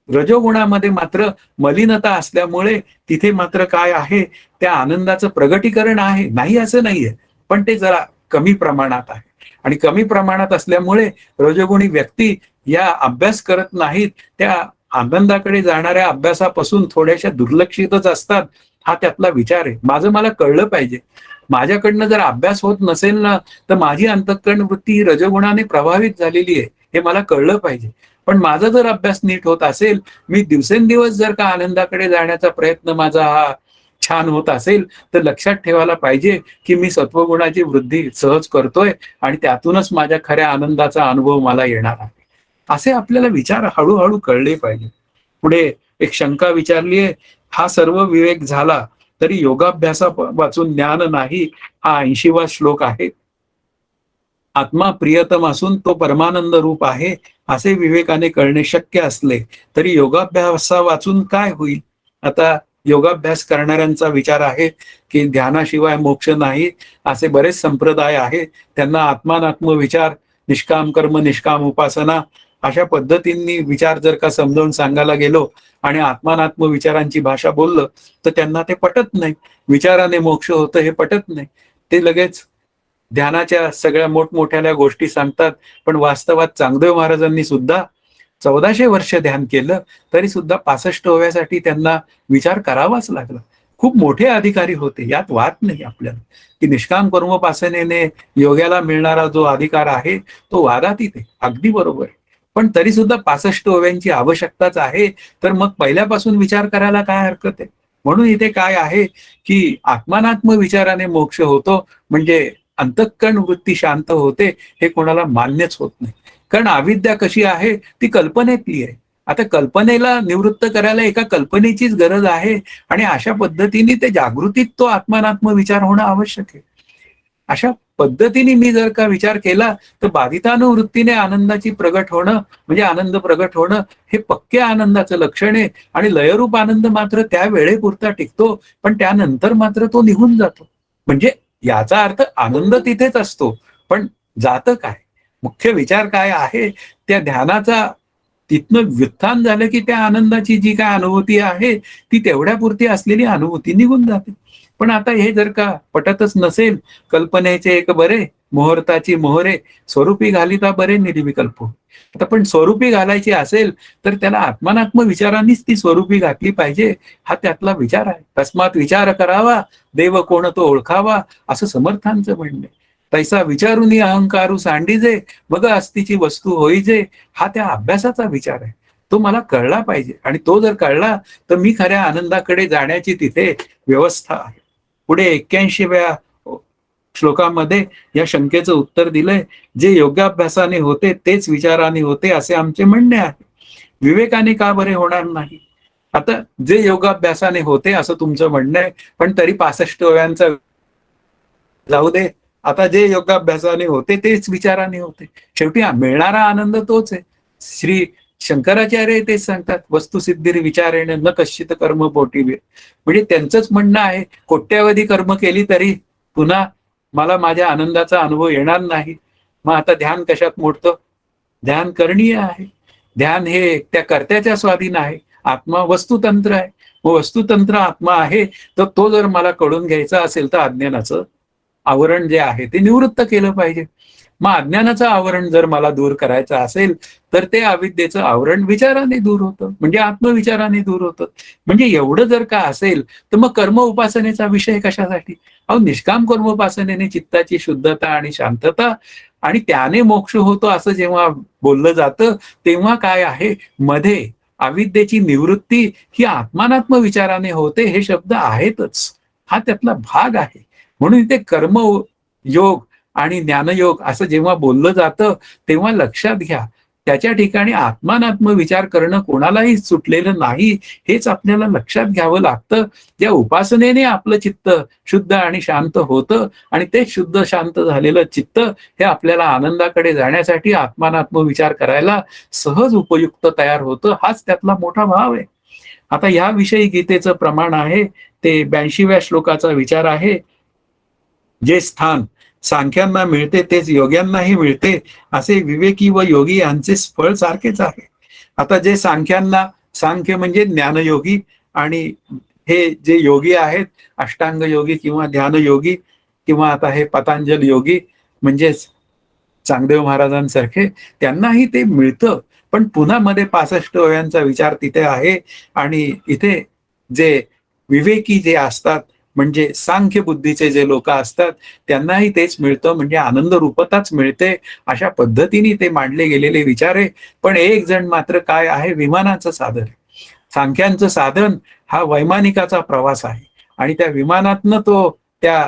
रजोगुणामध्ये मात्र मलिनता असल्यामुळे तिथे मात्र काय आहे, त्या आनंदाचं प्रगटीकरण आहे, नाही असं नाहीये, पण ते जरा कमी प्रमाणात आहे. आणि कमी प्रमाणात असल्यामुळे रजोगुणी व्यक्ती या अभ्यास करत नाहीत, त्या आनंदाकडे जाणाऱ्या अभ्यासापासून थोड्याशा दुर्लक्षितच असतात. हा त्यातला विचार आहे. मला कळलं पाहिजे, माझ्याकडनं जर अभ्यास होत नसेल ना, तर माझी अंतःकरण वृत्ती ही रजोगुणाने प्रभावित झालेली आहे हे मला कळलं पाहिजे. पण माझा जर अभ्यास नीट होत असेल, मी दिवसेंदिवस जर का आनंदाकडे जाण्याचा प्रयत्न माझा हा छान होत असेल, तर लक्षात ठेवायला पाहिजे की मी सत्वगुणाची वृद्धी सहज करतोय आणि त्यातूनच माझ्या खऱ्या आनंदाचा अनुभव मला येणार आहे. असे आपल्याला विचार हळूहळू कळले पाहिजे. पुढे एक शंका विचारली आहे, हा सर्व विवेक झाला तरी योगाभ्यासा वाचून ज्ञान नाही, हा 80वा श्लोक आहे. आत्मा प्रियतम असून तो परमानंद रूप आहे असे विवेकाने कळणे शक्य असले तरी योगाभ्यासा वाचून काय होईल. आता योगाभ्यास करणाऱ्यांचा विचार आहे की ध्यानाशिवाय मोक्ष नाही, असे बरेच संप्रदाय आहे. त्यांना आत्मानात्म विचार, निष्काम कर्म, निष्काम उपासना अशा पद्धतींनी विचार जर का समजावून सांगायला गेलो आणि आत्मानात्म विचारांची भाषा बोललं तर त्यांना ते पटत नाही. विचाराने मोक्ष होतं हे पटत नाही. ते लगेच ध्यानाच्या सगळ्या मोठमोठ्या गोष्टी सांगतात. पण वास्तवात चांगदेव महाराजांनी सुद्धा 1400 वर्ष ध्यान केलं तरी सुद्धा 65 होण्यासाठी त्यांना विचार करावाच लागला. खूप मोठे अधिकारी होते, यात वाद नाही आपल्याला की निष्काम कर्मोपासनेने योग्याला मिळणारा जो अधिकार आहे तो वादातीत आहे, अगदी बरोबर आहे. पण तरी सुद्धा 65 ओव्यांची आवश्यकताच आहे, तर मग पहिल्यापासून विचार करायला काय हरकत आहे. म्हणून इथे काय आहे की आत्मानात्म विचाराने मोक्ष होतो, म्हणजे अंतःकरण वृत्ती शांत होते, हे कोणाला मान्यच होत नाही. कारण अविद्या कशी आहे ती कल्पनेतली आहे. आता कल्पनेला निवृत्त करायला एका कल्पनेचीच गरज आहे आणि अशा पद्धतीने ते जागृतीत तो आत्मानात्म विचार होणं आवश्यक आहे. अशा पद्धतीने मी जर का विचार केला तर बाधितानुवृत्तीने आनंदाची प्रगट होणं म्हणजे आनंद प्रगट होणं हे पक्क्या आनंदाचं लक्षण आहे. आणि लयरूप आनंद मात्र त्या वेळेपुरता टिकतो, पण त्यानंतर मात्र तो निघून जातो. म्हणजे याचा अर्थ आनंद तिथेच असतो, पण जातं काय, मुख्य विचार काय आहे, त्या ध्यानाचा तिथनं व्युत्थान झालं की त्या आनंदाची जी काय अनुभूती आहे ती तेवढ्यापुरती असलेली अनुभूती निघून जाते. पण आता हे जर का पटतच नसेल, कल्पनेचे एक बरे मुहूर्ताची मोहरे स्वरूपी घालिता बरे निर्विकल्प. आता पण स्वरूपी घालायची असेल तर त्याला आत्मानात्म विचारांनीच ती स्वरूपी घातली पाहिजे, हा त्यातला विचार आहे. तस्मात विचार करावा देव कोण तो ओळखावा, असं समर्थांचं म्हणणे. तैसा विचारुनी अहंकारू सांडीजे मग अस्तीची वस्तू होईजे, हा त्या अभ्यासाचा विचार आहे. तो मला कळला पाहिजे आणि तो जर कळला तर मी खऱ्या आनंदाकडे जाण्याची तिथे व्यवस्था आहे. पुढे 81व्या श्लोकामध्ये या शंकेचं उत्तर दिलंय, जे योगाभ्यासाने होते तेच विचाराने होते असे आमचे म्हणणे आहे. विवेकाने का बरे होणार नाही. आता जे योगाभ्यासाने होते असं तुमचं म्हणणं आहे, पण तरी 65 ओव्यांचा जाऊ दे. आता जे योगाभ्यासाने होते तेच विचाराने होते. शेवटी मिळणारा आनंद तोच आहे. श्री शंकराचार्य तेच सांगतात, वस्तुसिद्धीर विचारेने न कश्चित कर्म पोटीवीर. म्हणजे त्यांचंच म्हणणं आहे, कोट्यावधी कर्म केली तरी पुन्हा मला माझ्या आनंदाचा अनुभव येणार नाही. मग आता ध्यान कशात मोडतं. ध्यान करणीय आहे. ध्यान हे त्या कर्त्याच्या स्वाधीन आहे. आत्मा वस्तुतंत्र आहे. व वस्तुतंत्र आत्मा आहे, तर तो जर मला कळून घ्यायचा असेल तर अज्ञानाचं आवरण जे आहे ते निवृत्त केलं पाहिजे. मग अज्ञानाचं आवरण जर मला दूर करायचं असेल तर ते अविद्येचं आवरण विचाराने दूर होतं, म्हणजे आत्मविचाराने दूर होतं. म्हणजे एवढं जर का असेल तर मग कर्म उपासनेचा विषय कशासाठी? अहो, निष्काम कर्म उपासनेने चित्ताची शुद्धता आणि शांतता आणि त्याने मोक्ष होतो असं जेव्हा बोललं जातं, तेव्हा काय आहे, मध्ये अविद्येची निवृत्ती ही आत्मानात्म विचाराने होते, हे शब्द आहेतच. हा त्यातला भाग आहे. म्हणून इथे कर्म योग आणि ज्ञानयोग असं जेव्हा बोललं जातं तेव्हा लक्षात घ्या, त्याच्या ठिकाणी आत्मानात्म विचार करणं कोणालाही सुटलेलं नाही, हेच आपल्याला लक्षात घ्यावं लागतं. या उपासनेने आपलं चित्त शुद्ध आणि शांत होतं आणि ते शुद्ध शांत झालेलं चित्त हे आपल्याला आनंदाकडे जाण्यासाठी आत्मानात्म विचार करायला सहज उपयुक्त तयार होतं. हाच त्यातला मोठा भाव आहे. आता याविषयी गीतेचं प्रमाण आहे ते 82व्या श्लोकाचा विचार आहे. जे स्थान सांख्यांना मिळते तेच योग्यांनाही मिळते, असे विवेकी व योगी यांचे फळ सारखेच आहे. आता जे सांख्यांना, सांख्य म्हणजे ज्ञानयोगी, आणि हे जे योगी आहेत अष्टांग योगी किंवा ध्यान योगी किंवा आता हे पतंजल योगी म्हणजेच चांगदेव महाराजांसारखे, त्यांनाही ते मिळतं. पण पुन्हा मध्ये 65 ओव्यांचा विचार तिथे आहे आणि इथे जे विवेकी जे असतात म्हणजे सांख्य बुद्धीचे जे लोक असतात त्यांनाही तेच मिळतं, म्हणजे आनंद रूपताच मिळते. अशा पद्धतीने ते मांडले गेलेले विचार आहे. पण एक जण मात्र काय आहे, विमानाचं साधन आहे. सांख्यांचं साधन हा वैमानिकाचा प्रवास आहे आणि त्या विमानातनं तो त्या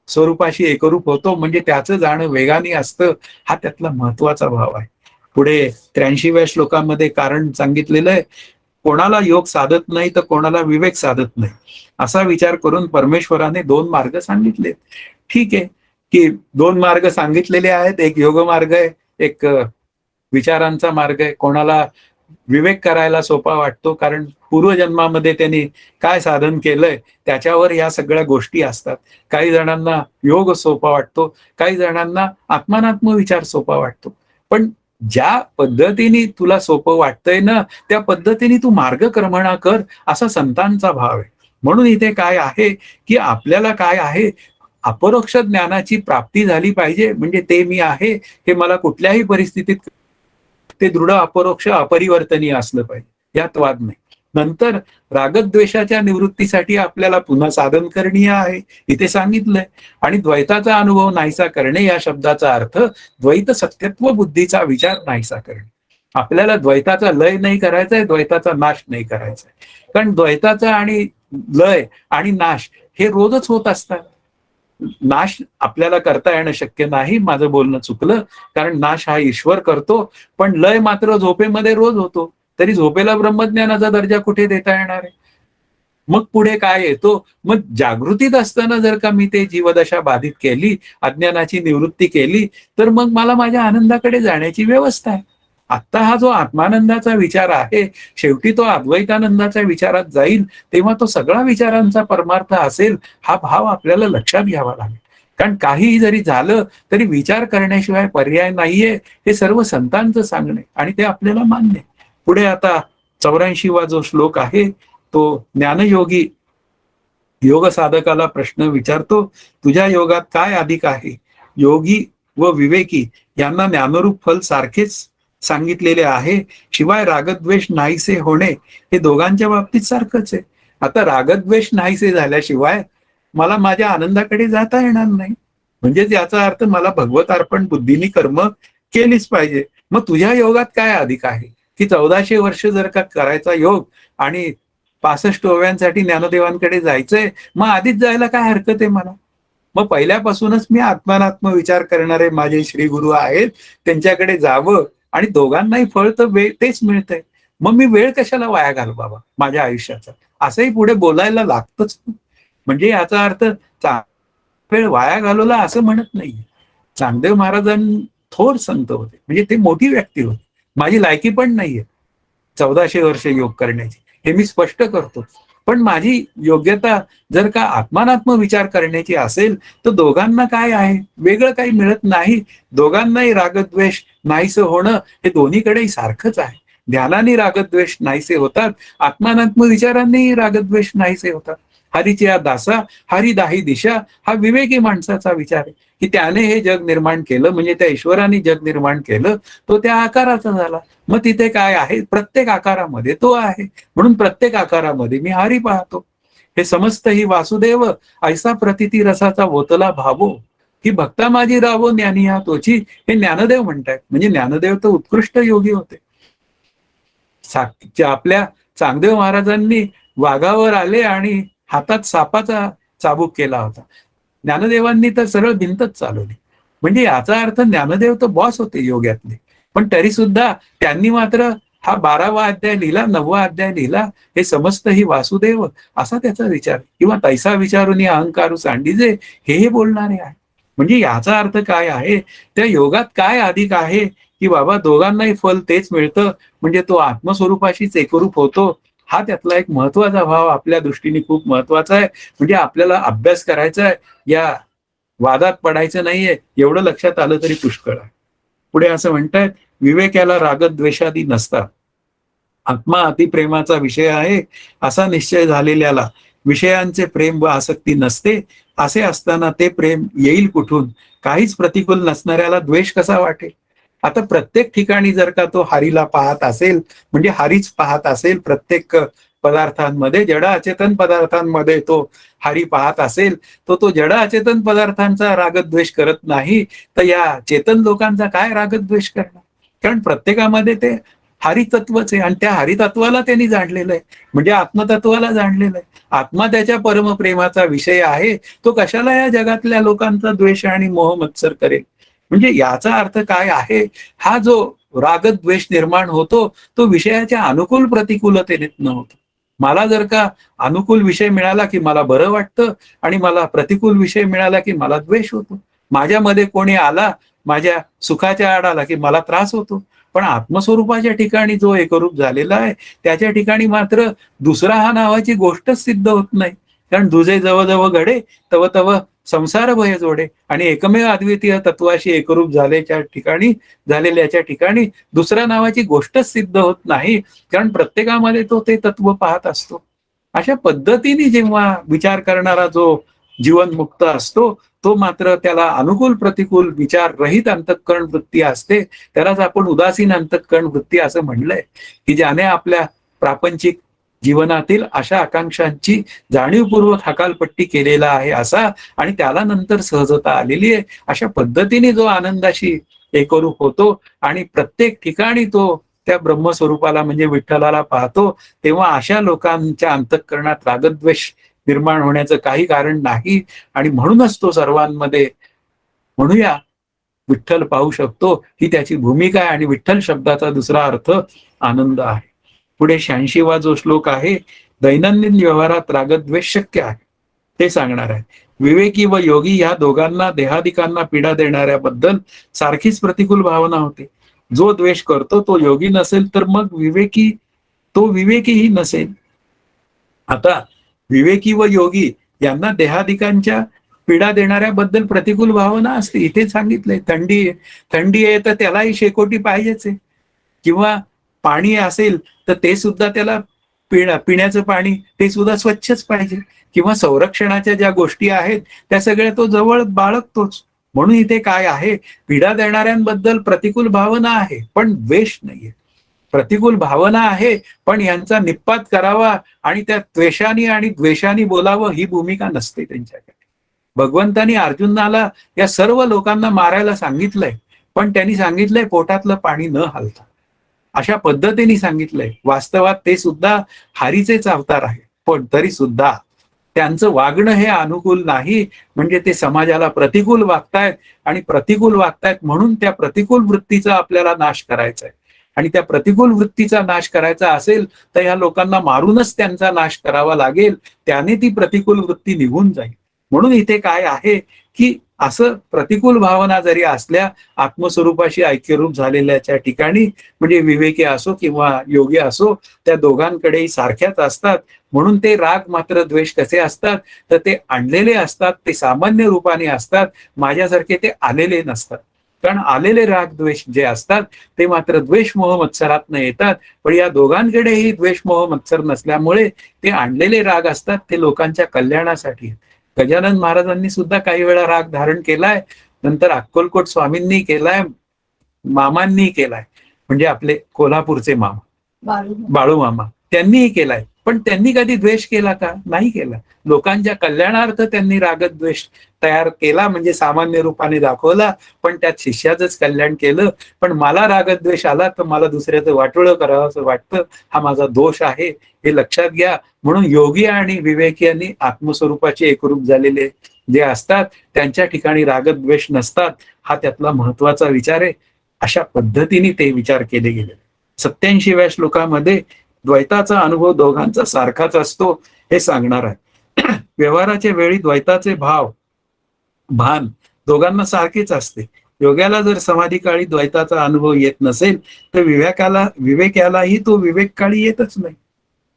स्वरूपाशी एकरूप होतो, म्हणजे त्याचं जाणं वेगाने असतं. हा त्यातला महत्वाचा भाव आहे. पुढे 83व्या श्लोकामध्ये कारण सांगितलेलं आहे, कोणाला योग साधत नाही तर कोणाला विवेक साधत नाही, असा विचार करून परमेश्वराने 2 मार्ग सांगितले. ठीक आहे की 2 मार्ग सांगितलेले आहेत, एक योग मार्ग आहे, एक विचारांचा मार्ग आहे. कोणाला विवेक करायला सोपा वाटतो कारण पूर्वजन्मामध्ये त्यांनी काय साधन केलंय त्याच्यावर या सगळ्या गोष्टी असतात. काही जणांना योग सोपा वाटतो, काही जणांना आत्मानात्म विचार सोपा वाटतो. पण ज्या पद्धतीने तुला सोपं वाटतंय ना त्या पद्धतीने तू मार्गक्रमणा कर, असा संतांचा भाव आहे. म्हणून इथे काय आहे की आपल्याला काय आहे, अपरोक्ष ज्ञानाची प्राप्ती झाली पाहिजे, म्हणजे ते मी आहे हे मला कुठल्याही परिस्थितीत ते दृढ अपरोक्ष अपरिवर्तनीय असलं पाहिजे, यात वाद नाही. नंतर रागद्वेषाच्या निवृत्तीसाठी आपल्याला पुन्हा साधन करणीय आहे, इथे सांगितलंय. आणि द्वैताचा अनुभव नाहीसा करणे या शब्दाचा अर्थ द्वैत सत्यत्व बुद्धीचा विचार नाहीसा करणे. आपल्याला द्वैताचा लय नाही करायचा आहे, द्वैताचा नाश नाही करायचा आहे. कारण द्वैताचा आणि लय आणि नाश हे रोजच होत असतात. नाश आपल्याला करता येणं शक्य नाही, माझं बोलणं चुकलं, कारण नाश हा ईश्वर करतो, पण लय मात्र झोपेमध्ये रोज होतो. तरी झोपेला ब्रह्मज्ञानाचा दर्जा कुठे देता येणार आहे? मग पुढे काय येतो, मग जागृतीत असताना जर का मी ते जीवदशा बाधित केली, अज्ञानाची निवृत्ती केली, तर मग मला माझ्या आनंदाकडे जाण्याची व्यवस्था आहे. आत्ता हा जो आत्मानंदाचा विचार आहे, शेवटी तो अद्वैतानंदाच्या विचारात जाईल, तेव्हा तो सगळा विचारांचा परमार्थ असेल, हा भाव आपल्याला लक्षात घ्यावा लागेल. कारण काहीही जरी झालं तरी विचार करण्याशिवाय पर्याय नाहीये, हे सर्व संतांचं सांगणे आणि ते आपल्याला मान्य. पुढे आता 84वा जो श्लोक आहे तो ज्ञानयोगी योग साधकाला प्रश्न विचारतो, तुझ्या योगात काय अधिक आहे? योगी व विवेकी यांना ज्ञानरूप फल सारखेच सांगितलेले आहे, शिवाय रागद्वेष नाहीसे होणे हे दोघांच्या बाबतीत सारखंच आहे. आता रागद्वेष नाहीसे झाल्याशिवाय मला माझ्या आनंदाकडे जाता येणार नाही, म्हणजेच याचा अर्थ मला भगवत अर्पण बुद्धीनी कर्म केलीच पाहिजे. मग तुझ्या योगात काय अधिक आहे की 1400 वर्ष जर का करायचा योग आणि 65 ओव्यांसाठी ज्ञानदेवांकडे जायचंय, मग आधीच जायला काय हरकत आहे मला? मग पहिल्यापासूनच मी आत्मानात्म विचार करणारे माझे श्री गुरु आहेत त्यांच्याकडे जावं आणि दोघांनाही फळ तर तेच मिळतंय. मग मी वेळ कशाला वाया घाल बाबा माझ्या आयुष्याचा, असंही पुढे बोलायला लागतच. म्हणजे याचा अर्थ वेळ वाया घालवला असं म्हणत नाहीये. चांगदेव महाराजां थोर संत होते, म्हणजे ते मोठी व्यक्ती होती. माझी लायकी पण नाहीये 1400 वर्ष योग करण्याची, हे मी स्पष्ट करतो. पण माझी योग्यता जर का आत्मानात्म विचार करण्याची असेल तर दोघांना काय आहे, वेगळं काही मिळत नाही. दोघांनाही रागद्वेष नाहीसे होणं हे दोन्हीकडेही सारखंच आहे. ध्यानाने रागद्वेष नाहीसे होतात, आत्मानात्म विचारांनीही रागद्वेष नाहीसे होतात. हरीची दासा हरी दाही दिशा, हा विवेकी माणसाचा विचार आहे की त्याने हे जग निर्माण केलं, म्हणजे त्या ईश्वराने जग निर्माण केलं, तो त्या आकाराचा झाला. मग तिथे काय आहे, प्रत्येक आकारामध्ये तो आहे, म्हणून प्रत्येक आकारामध्ये मी हरी पाहतो. हे समस्त ही वासुदेव ऐसा प्रतिती रसाचा ओतला भावो, ही भक्ता माझी रावो ज्ञानी या तोची, हे ज्ञानदेव म्हणतायत. म्हणजे ज्ञानदेव तर उत्कृष्ट योगी होते. आपल्या चांगदेव महाराजांनी वाघावर आले आणि हातात सापाचा चाबूक केला होता. ज्ञानदेवांनी तर सरळ भिंतच चालवली. म्हणजे याचा अर्थ ज्ञानदेव तर बॉस होते योग्यातले, पण तरी सुद्धा त्यांनी मात्र हा 12वा अध्याय लिहिला, 9वा अध्याय लिहिला. हे समस्त ही वासुदेव असा त्याचा विचार, किंवा तैसा विचारून अहंकारू सांडीजे, हे बोलणारे आहे. म्हणजे याचा अर्थ काय आहे, त्या योगात काय अधिक आहे की बाबा दोघांनाही फल तेच मिळतं, म्हणजे तो आत्मस्वरूपाशीच एकरूप होतो. हा त्यातला एक महत्वाचा भाव आपल्या दृष्टीने खूप महत्वाचा आहे. म्हणजे आपल्याला अभ्यास करायचा आहे, या वादात पडायचं नाहीये, एवढं लक्षात आलं तरी पुष्कळ आहे. पुढे असं म्हणतायत, विवेकाला रागद्वेषादी नसतात, आत्मा अतिप्रेमाचा विषय आहे असा निश्चय झालेल्याला विषयांचे प्रेम व आसक्ती नसते. असे असताना ते प्रेम येईल कुठून, काहीच प्रतिकूल नसणाऱ्याला द्वेष कसा वाटेल. आता प्रत्येक ठिकाणी जर का तो हरीला पाहत असेल, म्हणजे हरीच पाहत असेल, प्रत्येक पदार्थांमध्ये, जड अचेतन पदार्थांमध्ये तो हरी पाहत असेल, तो जड अचेतन पदार्थांचा रागद्वेष करत नाही, तर या चेतन लोकांचा काय रागद्वेष करणार. कारण प्रत्येकामध्ये ते हरितत्वच आहे, आणि त्या हरितत्वाला त्यांनी जाणलेलं आहे, म्हणजे आत्मतत्वाला जाणलेलं आहे. आत्मा त्याच्या परमप्रेमाचा विषय आहे, तो कशाला या जगातल्या लोकांचा द्वेष आणि मोह मत्सर करेल. म्हणजे याचा अर्थ काय आहे, हा जो रागद्वेष निर्माण होतो तो विषयाच्या अनुकूल प्रतिकूलतेने होतो. मला जर का अनुकूल विषय मिळाला की मला बरं वाटतं, आणि मला प्रतिकूल विषय मिळाला की मला द्वेष होतो. माझ्यामध्ये कोणी आला, माझ्या सुखाच्या आड आला की मला त्रास होतो. पण आत्मस्वरूपाच्या ठिकाणी जो एकरूप झालेला आहे, त्याच्या ठिकाणी मात्र दुसरा हा नावाची गोष्टच सिद्ध होत नाही. कारण दुजे जवळ घडे तव तव संसार भय जोडे, आणि एकमेव अद्वितीय तत्वाशी एकरूप झालेल्याच्या ठिकाणी दुसऱ्या नावाची गोष्टच सिद्ध होत नाही, कारण प्रत्येकामध्ये तो ते तत्व पाहत असतो. अशा पद्धतीने जेव्हा विचार करणारा जो जीवनमुक्त असतो, तो मात्र त्याला अनुकूल प्रतिकूल विचार रहित अंतःकरण वृत्ती असते. त्यालाच आपण उदासीन अंतःकरण वृत्ती असं म्हणलंय, की ज्याने आपल्या प्रापंचिक जीवनातील अशा आकांक्षांची जाणीवपूर्वक हकालपट्टी केलेला आहे असा, आणि त्याला नंतर सहजता आलेली आहे. अशा पद्धतीने जो आनंदाशी एकरूप होतो आणि प्रत्येक ठिकाणी तो त्या ब्रह्मस्वरूपाला म्हणजे विठ्ठलाला पाहतो, तेव्हा अशा लोकांच्या अंतःकरणात रागद्वेष निर्माण होण्याचं काही कारण नाही. आणि म्हणूनच तो सर्वांमध्ये म्हणूया विठ्ठल पाहू शकतो, ही त्याची भूमिका आहे. आणि विठ्ठल शब्दाचा दुसरा अर्थ आनंद आहे. पुढे 86वा जो श्लोक आहे, दैनंदिन व्यवहारात रागद्वेष शक्य आहे ते सांगणार आहे. विवेकी व योगी या दोघांना देहादिकांना पीडा देणाऱ्याबद्दल सारखीच प्रतिकूल भावना होते. जो द्वेष करतो तो योगी नसेल, तर मग विवेकीही नसेल. आता विवेकी व योगी यांना देहादिकांच्या पीडा देणाऱ्याबद्दल प्रतिकूल भावना असते. इथे सांगितलंय, थंडी आहे तर त्यालाही शेकोटी पाहिजेच आहे, किंवा पाणी असेल तर ते सुद्धा त्याला पिण्याचं पाणी ते सुद्धा स्वच्छच पाहिजे, किंवा संरक्षणाच्या ज्या गोष्टी आहेत त्या सगळ्या तो जवळ बाळगतोच. म्हणून इथे काय आहे, पीडा देणाऱ्यांबद्दल प्रतिकूल भावना आहे पण द्वेष नाहीये. प्रतिकूल भावना आहे पण यांचा निपात करावा आणि त्या त्वेषाने आणि द्वेषाने बोलावं ही भूमिका नसते त्यांच्याकडे. भगवंतानी अर्जुनाला या सर्व लोकांना मारायला सांगितलंय, पण त्यांनी सांगितलंय पोटातलं पाणी न हलता, अशा पद्धतीने सांगितलंय. वास्तवात ते सुद्धा हरीचेच अवतार आहे, पण तरी सुद्धा त्यांचं वागणं हे अनुकूल नाही, म्हणजे ते समाजाला प्रतिकूल वागतायत, आणि प्रतिकूल वागतायत म्हणून त्या प्रतिकूल वृत्तीचा आपल्याला नाश करायचा आहे. आणि त्या प्रतिकूल वृत्तीचा नाश करायचा असेल तर या लोकांना मारूनच त्यांचा नाश करावा लागेल, त्याने ती प्रतिकूल वृत्ती निघून जाईल. म्हणून इथे काय आहे की असं प्रतिकूल भावना जरी असल्या, आत्मस्वरूपाशी ऐक्यरूप झालेल्याच्या ठिकाणी म्हणजे विवेकी असो किंवा योगी असो, त्या दोघांकडेही सारख्याच असतात. म्हणून ते राग मात्र द्वेष कसे असतात, तर ते आणलेले असतात, ते सामान्य रूपाने असतात, माझ्यासारखे ते आलेले नसतात. कारण आलेले राग द्वेष जे असतात ते मात्र द्वेष मोह मत्सरातनं येतात. पण या दोघांकडेही द्वेष मोह मत्सर नसल्यामुळे ते आणलेले राग असतात ते लोकांच्या कल्याणासाठी. गजानन महाराजांनी सुद्धा काही वेळा राग धारण केलाय, नंतर अक्कलकोट स्वामींनी केलाय, मामांनी केलाय, म्हणजे आपले कोल्हापूरचे मामा बाळू मामा त्यांनीही केलाय. पण त्यांनी कधी द्वेष केला का? नाही केला. लोकांच्या कल्याणार्थ त्यांनी रागद्वेष तयार केला, म्हणजे सामान्य रूपाने दाखवला, पण त्यात शिष्याचंच कल्याण केलं. पण मला रागद्वेष आला तर मला दुसऱ्याचं वाटोळं करावं असं वाटतं, हा माझा दोष आहे, हे लक्षात घ्या. म्हणून योगी आणि विवेकी यांनी आत्मस्वरूपाचे एकरूप झालेले जे असतात त्यांच्या ठिकाणी रागद्वेष नसतात, हा त्यातला महत्वाचा विचार आहे. अशा पद्धतीने ते विचार केले गेले. 87व्या श्लोकामध्ये द्वैताचा अनुभव दोघांचा सारखाच असतो हे सांगणार आहे. व्यवहाराच्या वेळी द्वैताचे भान दोघांना सारखेच असते. योग्याला जर समाधी काळी द्वैताचा अनुभव येत नसेल तर विवेकालाही तो विवेक काळी येतच नाही.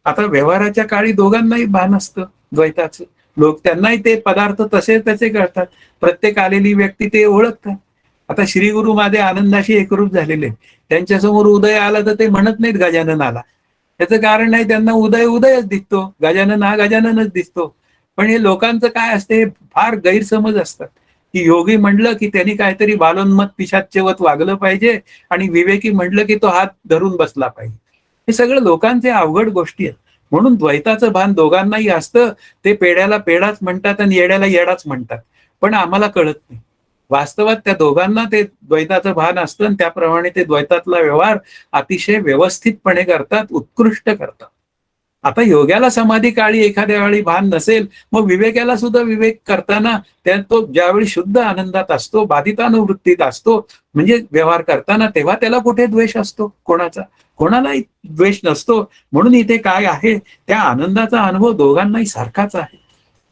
आता व्यवहाराच्या काळी दोघांनाही भान असतं द्वैताचं. लोक त्यांनाही ते पदार्थ तसे तसे करतात. प्रत्येक आलेली व्यक्ती ते ओळखतात. आता श्री गुरु माझे आनंदाशी एकरूप झालेले, त्यांच्यासमोर उदय आला तर ते म्हणत नाहीत गजानन आला. त्याचं कारण नाही, त्यांना उदयच दिसतो, गजानन हा गजाननच दिसतो. पण हे लोकांचं काय असते, फार गैरसमज असतात की योगी म्हणलं की त्यांनी काहीतरी बालोन्मत पिशाच्यवत वागलं पाहिजे आणि विवेकी म्हणलं की तो हात धरून बसला पाहिजे. हे सगळं लोकांचे अवघड गोष्टी आहेत. म्हणून द्वैताचं भान दोघांनाही असतं. ते पेड्याला पेडाच म्हणतात आणि येड्याला येडाच म्हणतात, पण आम्हाला कळत नाही. वास्तवात त्या दोघांना ते द्वैताचं भान असतं आणि त्याप्रमाणे ते द्वैतातला व्यवहार अतिशय व्यवस्थितपणे करतात, उत्कृष्ट करतात. आता योग्याला समाधी काळी एखाद्या वेळी भान नसेल, मग विवेकाला सुद्धा विवेक करताना तो ज्यावेळी शुद्ध आनंदात असतो, बाधितानुवृत्तीत असतो, म्हणजे व्यवहार करताना, तेव्हा त्याला कुठे द्वेष असतो कोणाचा? कोणालाही द्वेष नसतो. म्हणून इथे काय आहे, त्या आनंदाचा अनुभव दोघांनाही सारखाच आहे.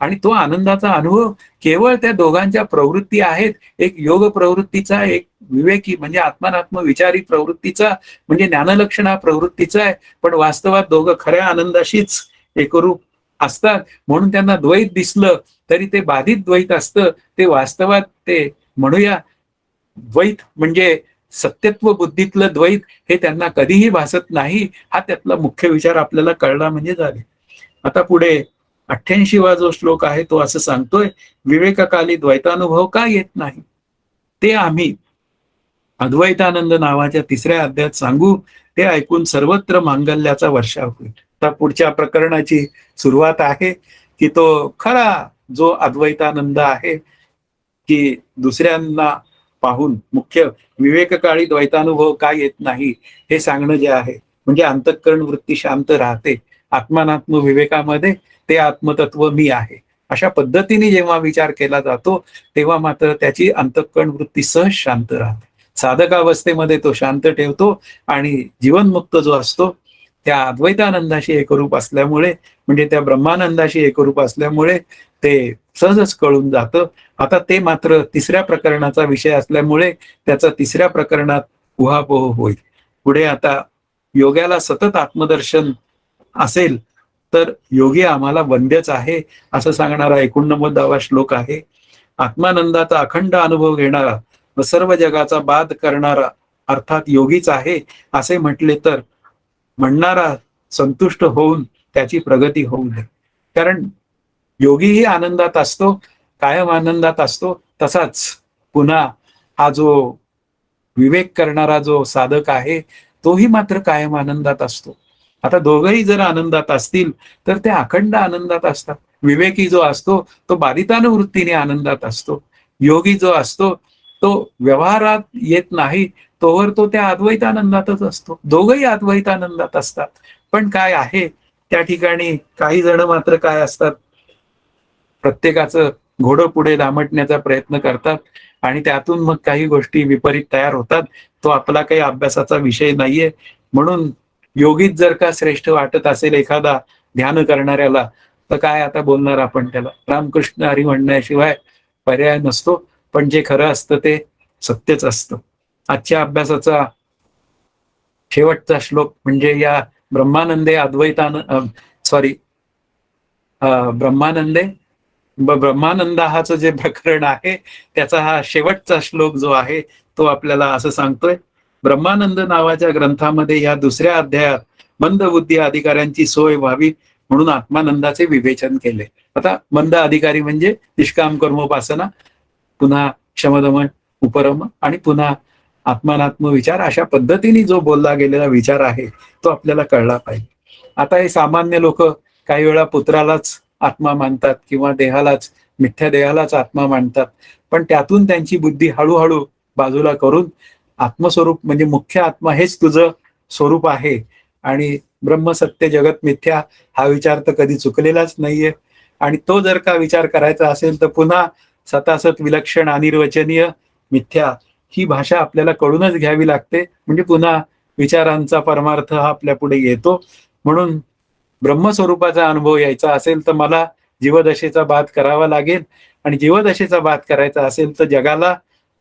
आणि तो आनंदाचा अनुभव केवळ त्या दोघांच्या प्रवृत्ती आहेत, एक योग प्रवृत्तीचा, एक विवेकी म्हणजे आत्मानात्म विचारी प्रवृत्तीचा, म्हणजे ज्ञानलक्षणा प्रवृत्तीचा आहे. पण वास्तवात दोघं खऱ्या आनंदाशीच एकरूप असतात. म्हणून त्यांना द्वैत दिसलं तरी ते बाधित द्वैत असतं. ते वास्तवात ते म्हणूया द्वैत म्हणजे सत्यत्व बुद्धीतलं द्वैत हे त्यांना कधीही भासत नाही. हा त्यातला मुख्य विचार आपल्याला कळला म्हणजे झाले. आता पुढे 88वा जो श्लोक आहे तो असं सांगतोय, विवेककाली द्वैतानुभव का येत नाही ते आम्ही अद्वैतानंद नावाच्या 3ऱ्या अध्यायात सांगू. ते ऐकून सर्वत्र मांगल्याचा वर्षाव होईल. आता पुढच्या प्रकरणाची सुरुवात आहे की तो खरा जो अद्वैतानंद आहे की दुसऱ्यांना पाहून मुख्य विवेककाळी द्वैतानुभव का येत नाही हे सांगणं जे आहे, म्हणजे अंतःकरण वृत्ती शांत राहते आत्मानात्म विवेकामध्ये, ते आत्मतत्व मी आहे अशा पद्धतीने जेव्हा विचार केला जातो तेव्हा मात्र त्याची अंतःकरण वृत्ती सहज शांत राहते. साधकावस्थेमध्ये तो शांत ठेवतो आणि जीवनमुक्त जो असतो त्या अद्वैतानंदाशी एकरूप असल्यामुळे, म्हणजे त्या ब्रह्मानंदाशी एकरूप असल्यामुळे ते सहजच कळून जातं. आता ते मात्र 3ऱ्या प्रकरणाचा विषय असल्यामुळे त्याचा 3ऱ्या प्रकरणात उहापोह होईल. पुढे आता योग्याला सतत आत्मदर्शन असेल तर योगी आम्हाला वंद्यच आहे असं सांगणारा 89वा श्लोक आहे. आत्मानंदाचा अखंड अनुभव घेणारा व सर्व जगाचा बाध करणारा अर्थात योगीच आहे असे म्हटले तर म्हणणारा संतुष्ट होऊन त्याची प्रगती होऊ दे. कारण योगीही आनंदात असतो, कायम आनंदात असतो. तसाच पुन्हा हा जो विवेक करणारा जो साधक आहे तोही मात्र कायम आनंदात असतो. आता दोघंही जर आनंदात असतील तर ते अखंड आनंदात असतात. विवेकी जो असतो तो बाधितानुवृत्तीने आनंदात असतो. योगी जो असतो तो व्यवहारात येत नाही तोवर तो त्या अद्वैतानंदातच असतो. दोघंही अद्वैतानंदात असतात. पण काय आहे त्या ठिकाणी काही जण मात्र काय असतात, प्रत्येकाचं घोडं पुढे दामटण्याचा प्रयत्न करतात आणि त्यातून मग काही गोष्टी विपरीत तयार होतात. तो आपला काही अभ्यासाचा विषय नाहीये. म्हणून योगीच जर का श्रेष्ठ वाटत असेल एखादा ध्यान करणाऱ्याला तर काय आता बोलणार आपण त्याला, रामकृष्ण हरी म्हणण्याशिवाय पर्याय नसतो. पण जे खरं असतं ते सत्यच असतं. आजच्या अभ्यासाचा शेवटचा श्लोक म्हणजे या ब्रह्मानंदे ब्रह्मानंदाचं जे प्रकरण आहे त्याचा हा शेवटचा श्लोक जो आहे तो आपल्याला असं सांगतोय. ब्रह्मानंद नावाच्या ग्रंथामध्ये या दुसऱ्या अध्यायात मंदबुद्धी अधिकाऱ्यांची सोय व्हावी म्हणून आत्मानंदाचे विवेचन केले. आता मंद अधिकारी म्हणजे निष्काम कर्मोपासना, पुन्हा शमदम उपरम आणि पुन्हा आत्मानात्म विचार, अशा पद्धतीने जो बोलला गेलेला विचार आहे तो आपल्याला कळला पाहिजे. आता हे सामान्य लोक काही वेळा पुत्रालाच आत्मा मानतात किंवा देहालाच, मिथ्या देहालाच आत्मा मानतात, पण त्यातून त्यांची बुद्धी हळूहळू बाजूला करून आत्मस्वरूप म्हणजे मुख्य आत्मा हेच तुझं स्वरूप आहे आणि ब्रह्म सत्य जगत मिथ्या हा विचार तर कधी चुकलेलाच नाहीये. आणि तो जर का विचार करायचा असेल तर पुन्हा सतासत विलक्षण अनिर्वचनीय मिथ्या ही भाषा आपल्याला कळूनच घ्यावी लागते. म्हणजे पुन्हा विचारांचा परमार्थ हा आपल्या पुढे येतो. म्हणून ब्रह्मस्वरूपाचा अनुभव यायचा असेल तर मला जीवदशेचा बाध करावा लागेल, आणि जीवदशेचा बाध करायचा असेल तर जगाला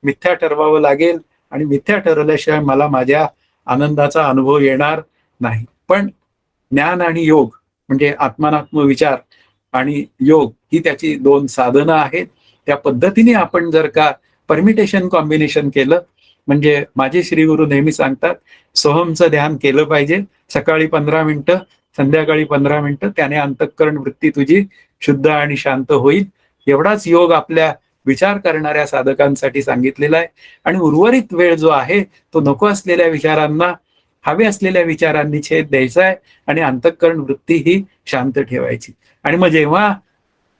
मिथ्या ठरवावं लागेल, आणि मिथ्या ठरवल्याशिवाय मला माझ्या आनंदाचा अनुभव येणार नाही. पण ज्ञान आणि योग म्हणजे आत्मानात्म विचार आणि योग ही त्याची दोन साधनं आहेत. त्या पद्धतीने आपण जर का परमिटेशन कॉम्बिनेशन केलं, म्हणजे माझे श्रीगुरु नेहमी सांगतात सोहमचं ध्यान केलं पाहिजे. सकाळी 15 मिनिटं, संध्याकाळी 15 मिनिटं, त्याने अंतःकरण वृत्ती तुझी शुद्ध आणि शांत होईल. एवढाच योग आपल्या विचार करणाऱ्या साधकांसाठी सांगितलेला आहे. आणि उर्वरित वेळ जो आहे तो नको असलेल्या विचारांना हवे असलेल्या विचारांनी छेद द्यायचा आहे आणि अंतःकरण वृत्ती ही शांत ठेवायची. आणि मग जेव्हा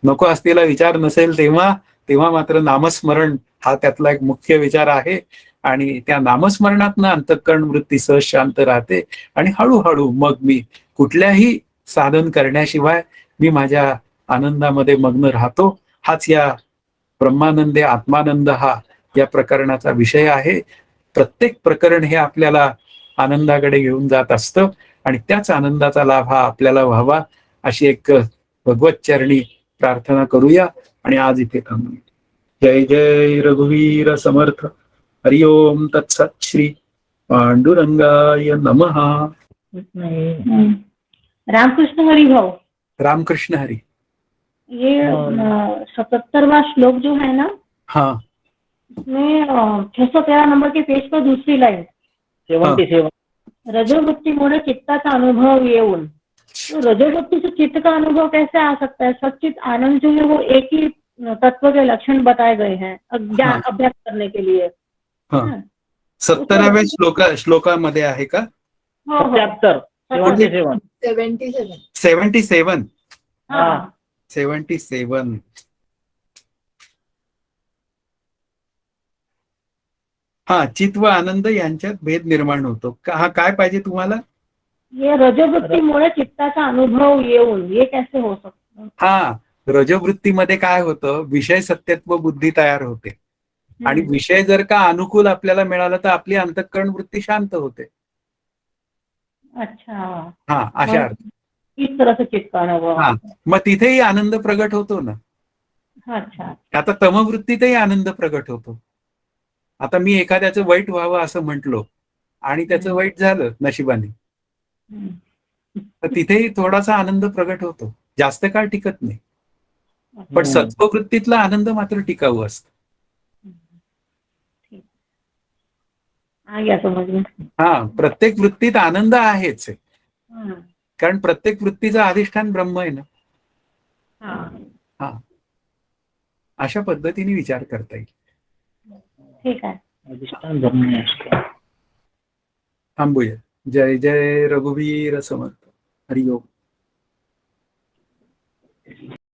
नको असलेला विचार नसेल तेव्हा तेव्हा मात्र नामस्मरण हा त्यातला एक मुख्य विचार आहे. आणि त्या नामस्मरणातनं अंतःकरण वृत्ती सहज शांत राहते. आणि हळूहळू मग मी कुठल्याही साधन करण्याशिवाय मी माझ्या आनंदामध्ये मग्न राहतो. हाच या ब्रह्मानंदे आत्मानंद हा या प्रकरणाचा विषय आहे. प्रत्येक प्रकरण हे आपल्याला आनंदाकडे घेऊन जात असतं आणि त्याच आनंदाचा लाभ हा आपल्याला व्हावा अशी एक भगवत चरणी प्रार्थना करूया आणि आज इथे थांबूया. जय जय रघुवीर समर्थ. हरि ओम तत्सत. श्री पांडुरंगाय नमः. रामकृष्ण हरि भाऊ. रामकृष्ण हरि. ये 77वां श्लोक जो है ना, हाँ, उसमें 613 नंबर के पेज पर दूसरी लाइन 77 रजोवृत्तीमुळे चित्ताचा अनुभव येऊन, तो रजोवृत्ति से चित्त का अनुभव कैसे आ सकता है? सचित आनंद जो है वो एक ही तत्व के लक्षण बताए गए हैं ज्ञान अभ्यास करने के लिए. हाँ. 17व्या श्लोकामध्ये आहे का? हो हो 77 77. हाँ 77. हा, चित्त व आनंद यांच्यात भेद निर्माण होतो. हा काय पाहिजे तुम्हाला? ये रजोवृत्तीमुळे चित्ताचा अनुभव येऊन, ये कैसे हो सकतं? हा, रजोवृत्तीमध्ये काय होतं, विषय सत्यत्व बुद्धी तयार होते. आणि विषय जर का अनुकूल आपल्याला मिळाला तर आपली अंतःकरण वृत्ती शांत होते. अच्छा, हा, अशा अर्थ. इस तरह से चित्त का अनुभव. हा, मग तिथेही आनंद प्रगट होतो ना. अच्छा, आता तमवृत्तीतही आनंद प्रगट होतो. आता मी एखाद्याचं वाईट व्हावं असं म्हटलो आणि त्याचं वाईट झालं नशिबाने, तर तिथेही थोडासा आनंद प्रगट होतो. जास्त काळ टिकत नाही. पण सत्ववृत्तीतला आनंद मात्र टिकाऊ असतो. आ गया समझ में. हा, प्रत्येक वृत्तीत आनंद आहेच आहे. कारण प्रत्येक वृत्तीचं अधिष्ठान ब्रह्म आहे ना. हा, अशा पद्धतीने विचार करता येईल. ठीक आहे. अधिष्ठान ब्रह्म असतो. थांबूया. जय जय रघुवीर समर्थ. हरि ओम.